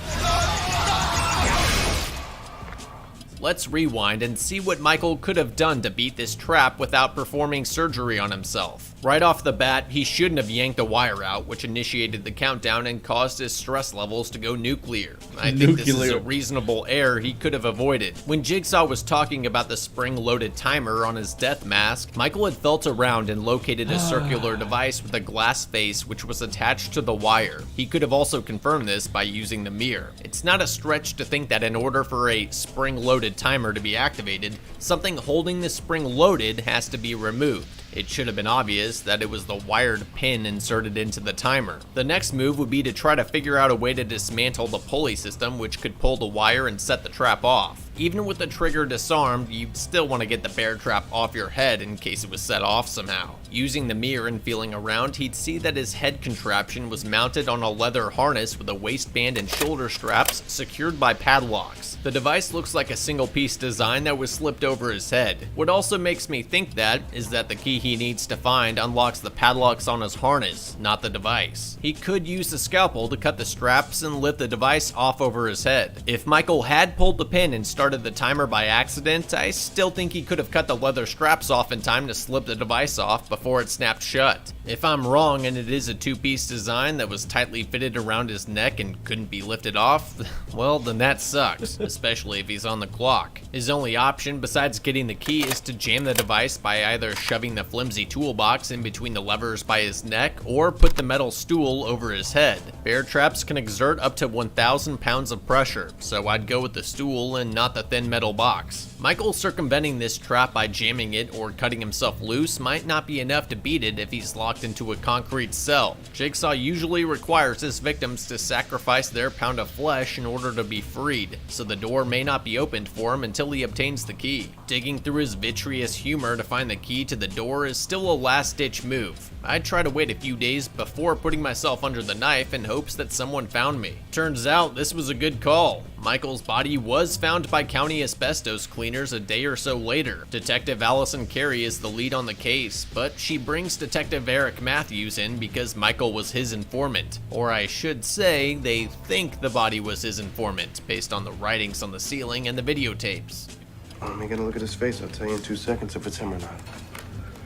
Let's rewind and see what Michael could have done to beat this trap without performing surgery on himself. Right off the bat, he shouldn't have yanked the wire out, which initiated the countdown and caused his stress levels to go nuclear. I think this is a reasonable error he could have avoided. When Jigsaw was talking about the spring-loaded timer on his death mask, Michael had felt around and located a circular device with a glass face which was attached to the wire. He could have also confirmed this by using the mirror. It's not a stretch to think that in order for a spring-loaded timer to be activated, something holding the spring loaded has to be removed. It should have been obvious that it was the wired pin inserted into the timer. The next move would be to try to figure out a way to dismantle the pulley system, which could pull the wire and set the trap off. Even with the trigger disarmed, you'd still want to get the bear trap off your head in case it was set off somehow. Using the mirror and feeling around, he'd see that his head contraption was mounted on a leather harness with a waistband and shoulder straps secured by padlocks. The device looks like a single-piece design that was slipped over his head. What also makes me think that is that the key he needs to find unlocks the padlocks on his harness, not the device. He could use the scalpel to cut the straps and lift the device off over his head. If Michael had pulled the pin and started the timer by accident, I still think he could have cut the leather straps off in time to slip the device off before it snapped shut. If I'm wrong and it is a two-piece design that was tightly fitted around his neck and couldn't be lifted off, well, then that sucks, especially if he's on the clock. His only option besides getting the key is to jam the device by either shoving the flimsy toolbox in between the levers by his neck or put the metal stool over his head. Bear traps can exert up to 1,000 pounds of pressure, so I'd go with the stool and not the thin metal box. Michael circumventing this trap by jamming it or cutting himself loose might not be enough to beat it if he's locked into a concrete cell. Jigsaw usually requires his victims to sacrifice their pound of flesh in order to be freed, so the door may not be opened for him until he obtains the key. Digging through his vitreous humor to find the key to the door is still a last-ditch move. I'd try to wait a few days before putting myself under the knife in hopes that someone found me. Turns out this was a good call. Michael's body was found by county asbestos cleaners a day or so later. Detective Allison Carey is the lead on the case, but she brings Detective Eric Matthews in because Michael was his informant. Or I should say, they think the body was his informant, based on the writings on the ceiling and the videotapes. Let me get a look at his face. I'll tell you in 2 seconds if it's him or not.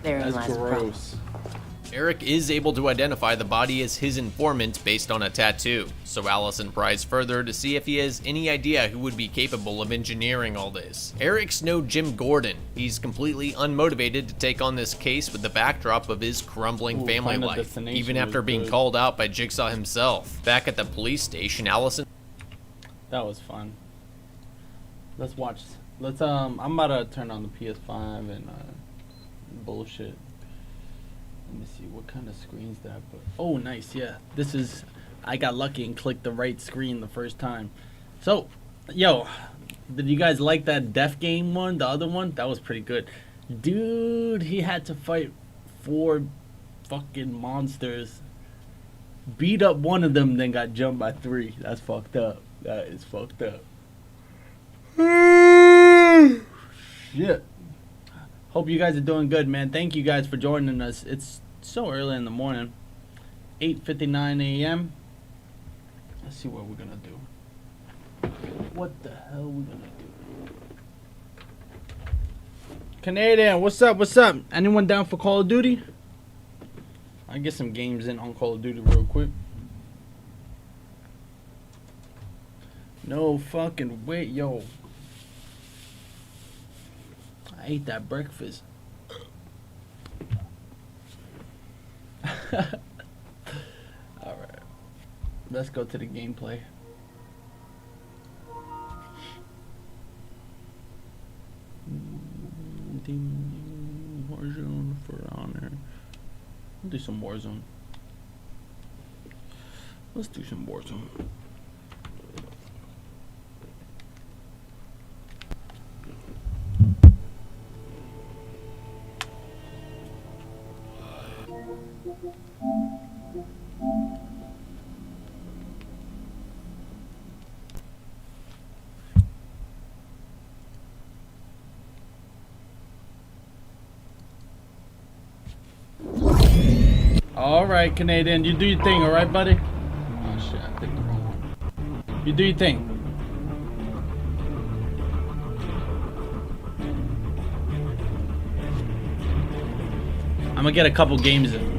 That's gross. Eric is able to identify the body as his informant based on a tattoo, so Allison pries further to see if he has any idea who would be capable of engineering all this. Eric's no Jim Gordon. He's completely unmotivated to take on this case with the backdrop of his crumbling family life, even after being called out by Jigsaw himself. Back at the police station, Allison... That was fun. Let's watch. I'm about to turn on the PS5 and bullshit. Let me see what kind of screen's that. But oh, nice, yeah. This is. I got lucky and clicked the right screen the first time. So, yo, did you guys like that Death Game one? The other one, that was pretty good. Dude, he had to fight 4 fucking monsters. Beat up one of them, then got jumped by 3. That's fucked up. That is fucked up. Shit. Hope you guys are doing good, man. Thank you guys for joining us. It's so early in the morning. 8:59 a.m. Let's see what we're gonna do. What the hell we gonna do? Canadian, what's up? What's up? Anyone down for Call of Duty? I'll get some games in on Call of Duty real quick. No fucking way, yo. I ate that breakfast. Alright. Let's go to the gameplay. Warzone for honor. We'll do some Warzone. Let's do some Warzone. Alright, Canadian, you do your thing, alright, buddy? Oh shit, I picked the wrong one. You do your thing. I'm gonna get a couple games in.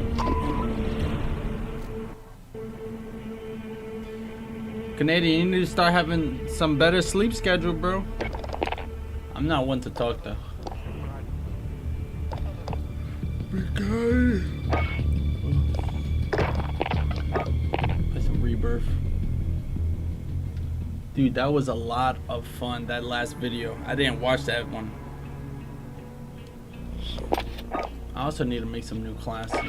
Canadian, you need to start having some better sleep schedule, bro. I'm not one to talk though. Play some Rebirth. Dude, that was a lot of fun, that last video. I didn't watch that one. I also need to make some new classes.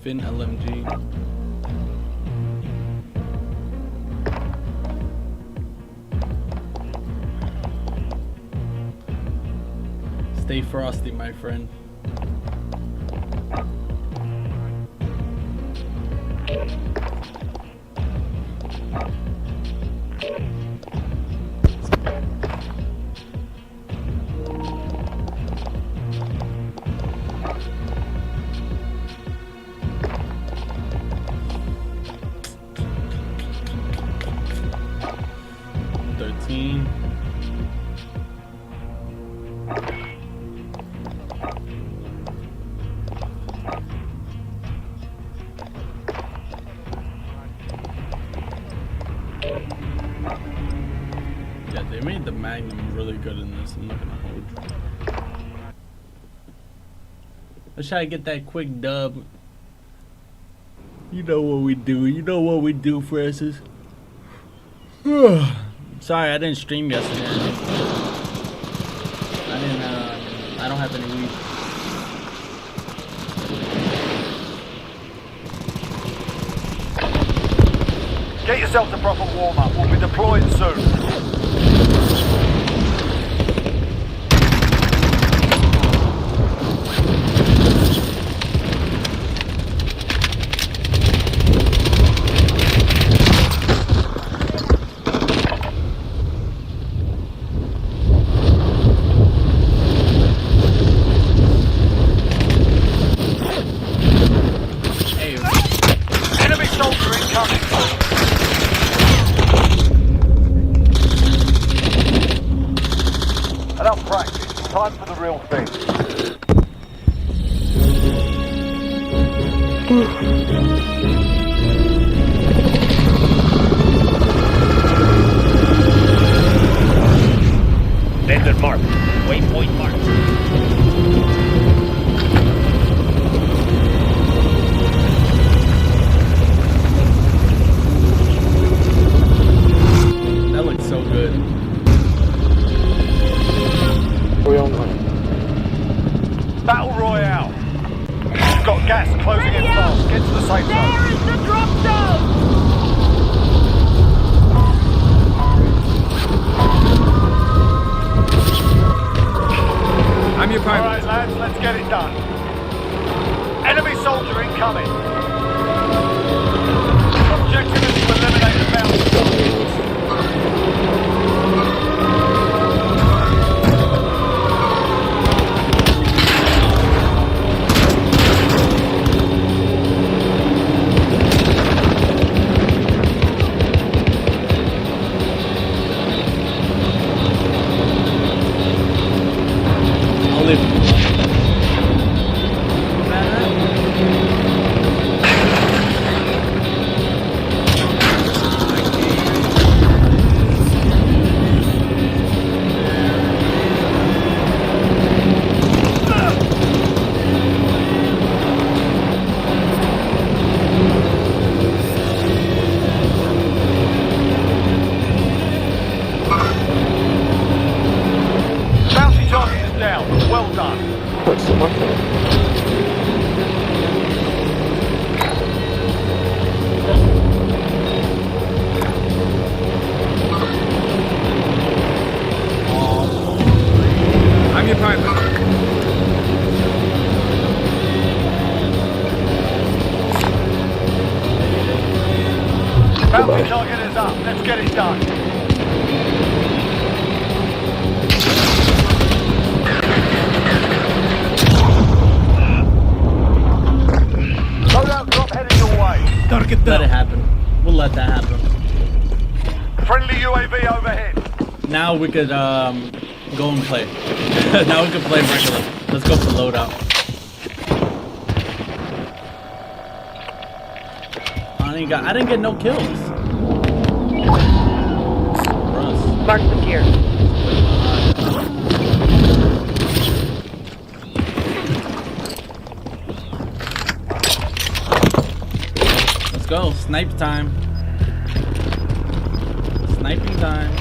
Finn LMG. Stay frosty, my friend. Yeah, they made the Magnum really good in this. I'm not gonna hold you. Let's try to get that quick dub. You know what we do. You know what we do, Francis. Sorry, I didn't stream yesterday. I don't have any weed. Get yourself to proper warm-up. We'll be deploying soon. Enemy soldier incoming. Enough practice. Time for the real thing. Vendor marked. Waypoint marked. That looks so good. Battle Royale. Got gas closing in fast. Get to the safe zone. I'm your pilot. Bounty target is up. Let's get it done. Loadout drop heading your way. Target Let it happen. We'll let that happen. Friendly UAV overhead. Now we could go and play. Now we can play regular. Let's go for loadout. I didn't get no kills. Mark the gear. Let's go. Snipe time. Sniping time.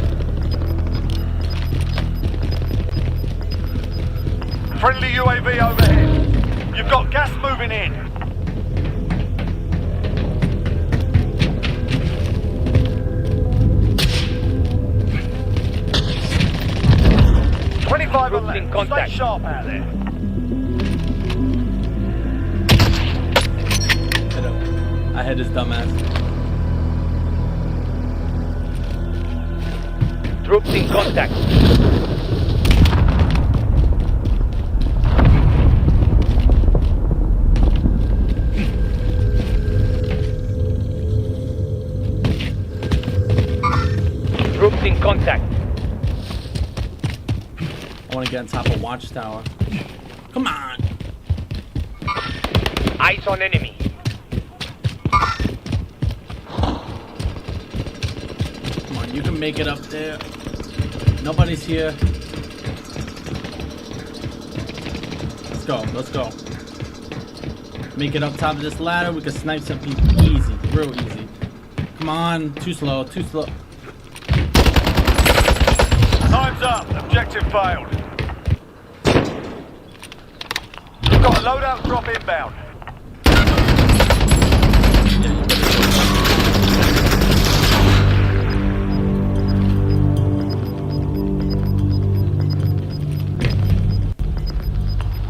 Friendly UAV overhead. You've got gas moving in. In contact. Stay sharp out there. I hit his dumbass. Troops in contact. Troops in contact. I want to get on top of Watchtower. Come on! Eyes on enemy. Come on, you can make it up there. Nobody's here. Let's go, let's go. Make it up top of this ladder. We can snipe some people easy, real easy. Come on, too slow, too slow. Time's up. Objective failed. You've got a loadout drop inbound.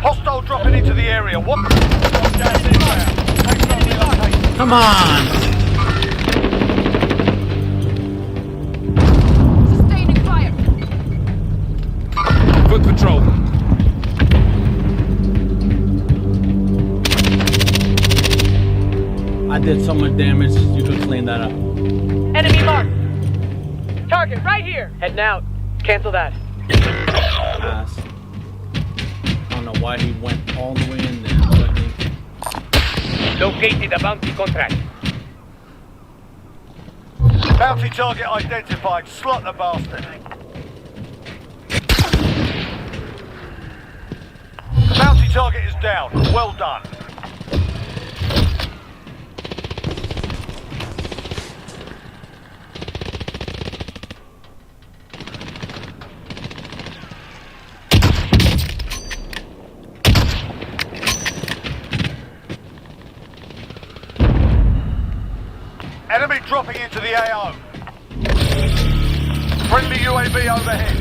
Hostile dropping into the area. What? Come on! Sustaining fire. Foot patrol. I did so much damage, you could clean that up. Enemy marked. Target right here. Heading out. Cancel that. Ass. I don't know why he went all the way in there. Located a bounty contract. Bounty target identified. Slot the bastard. The bounty target is down. Well done. Enemy dropping into the AO. Friendly UAV overhead.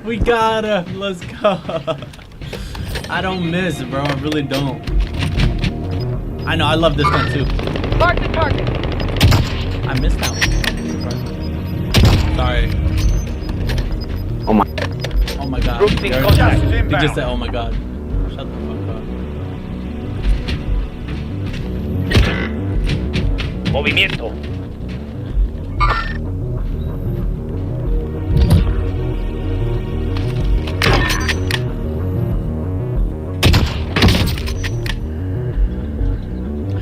We got him. Let's go. I don't miss, bro. I really don't. I know. I love this one too. Mark the target. I missed out. Sorry. Oh my. Oh my god. Troops in They contact. just said, oh my god. Shut the fuck up. Movimiento.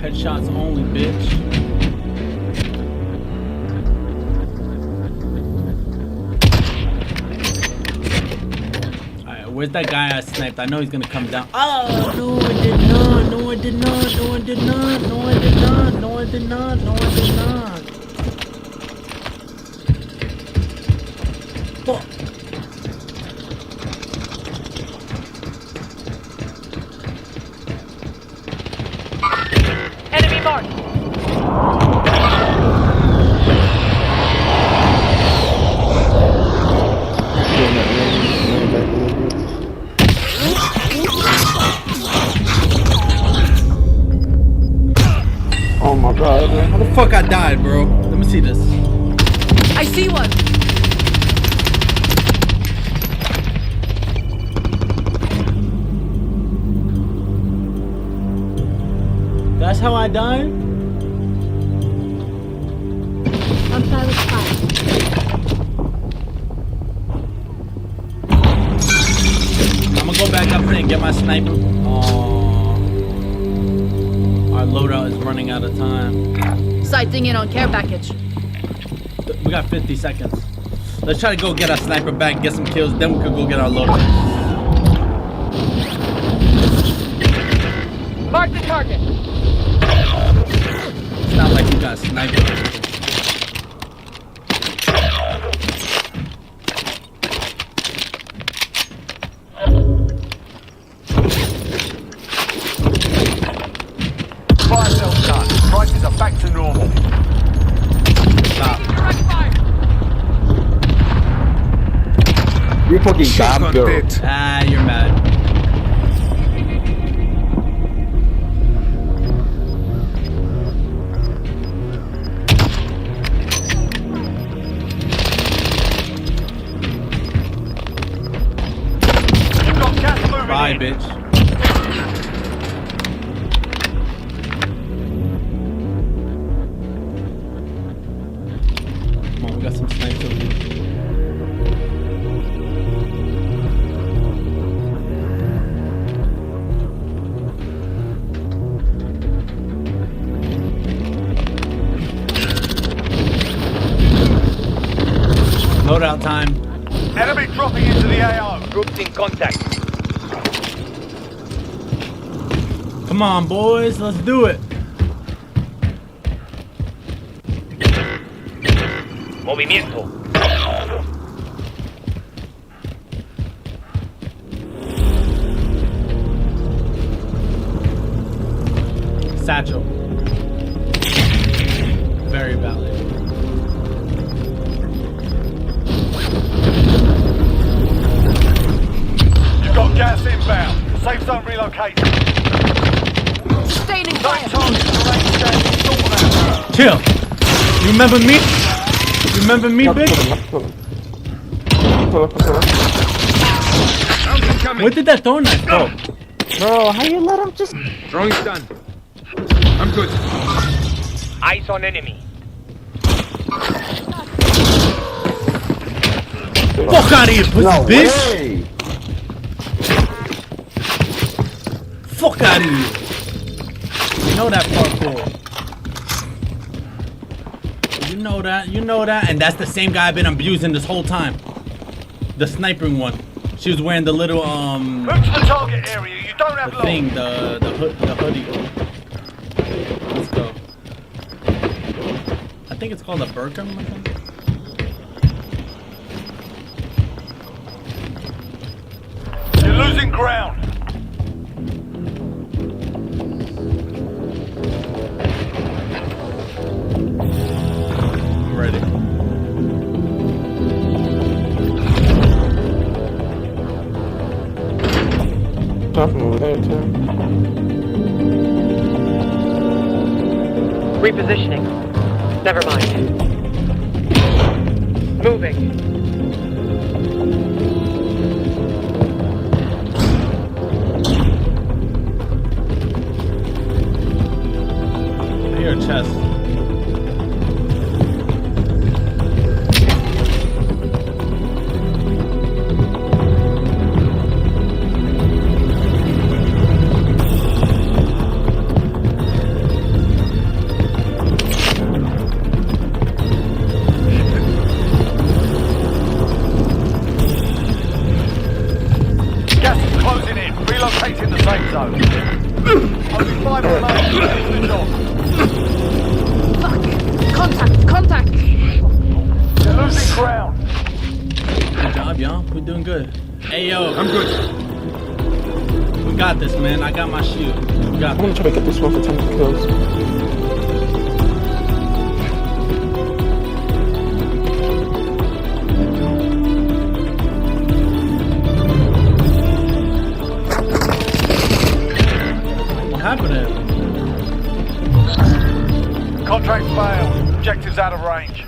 Headshots only, bitch. Where's that guy I sniped? I know he's gonna come down. Oh, no, I did not. No, I did not. No, I did not. No, I did not. No, I did not. No, I did not. Fuck. Enemy marked. Oh my god, man. How the fuck I died, bro? Let me see this. I see one. That's how I died? Untitled Chapter. I'm gonna go back up there and get my sniper. Our loadout is running out of time. Sighting in on care package. We got 50 seconds. Let's try to go get our sniper back, get some kills, then we could go get our loadout. Mark the target. It's not like you got a sniper. Fire cell's done. Prices are back to normal. Stop. You fucking damn girl. Ah, you're mad. You've got gas moving Bye, in. bitch. Come on, we got some snipers over here. Loadout time. Enemy dropping into the AO. Troops in contact. Come on, boys, let's do it. Movimiento. Satchel. Very valid. You've got gas inbound. Safe zone relocated. Sustaining No fire. targets for range standing. Sort them out. Chill. You remember me? You remember me, bitch? Where did that throw knife go? Bro, how you let him just... Drawing's done. I'm good. Eyes on enemy. Fuck out of here, pussy bitch! Way. Fuck out of here! You know that parkour. You know that, and that's the same guy I've been abusing this whole time. The sniping one. She was wearing the little Move to the target area. You don't have the long. thing, the hoodie. Let's go. I think it's called a burqa or something. You're losing ground. I'm ready. Talking over there too. Repositioning. Never mind. Moving. I hear a chest. Contact! You're losing ground. Good job, y'all. We're doing good. Hey, yo. I'm good. We got this, man. I got my shield. We got I'm gonna try to get this one for 10 kills. What happened to him? Contract failed. Objectives out of range.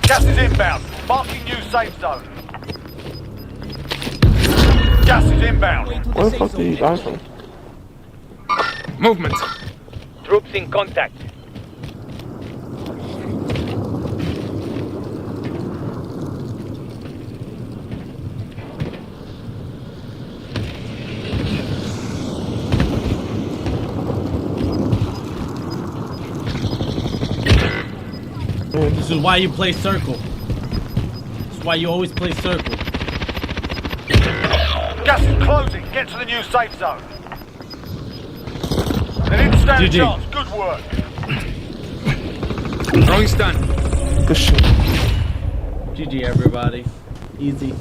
Gas is inbound. Marking new safe zone. Gas is inbound. Where the fuck did he die from? Movement. Troops in contact. This is why you play circle. This is why you always play circle. Gas is closing. Get to the new safe zone. They didn't stand a GG. chance. Good work. Throwing stun. Good shit. GG, everybody. Easy.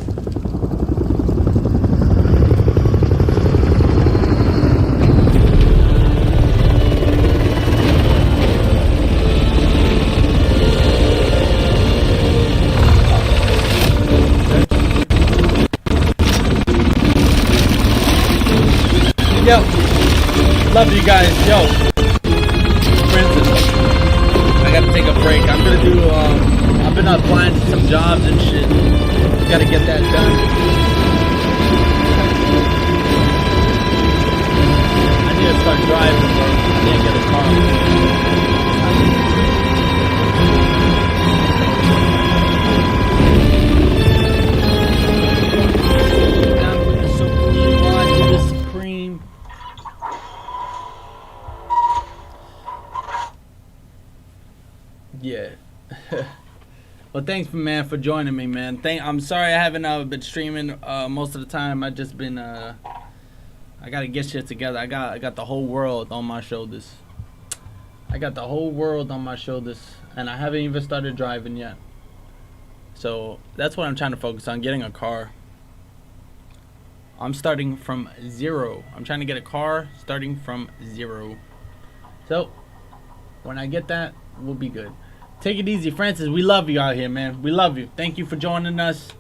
Yo, love you guys. Yo, Princess, I gotta take a break. I'm gonna do, I've been applying to some jobs and shit. Gotta get that done. I need to start driving, bro. I can't get a car. Yeah. Well, thanks, man, for joining me, man. I'm sorry I haven't been streaming most of the time. I just been I gotta get shit together. I got the whole world on my shoulders. I got the whole world on my shoulders, and I haven't even started driving yet. So that's what I'm trying to focus on, getting a car. I'm starting from zero. I'm trying to get a car starting from zero. So when I get that, we'll be good. Take it easy, Francis. We love you out here, man. We love you. Thank you for joining us.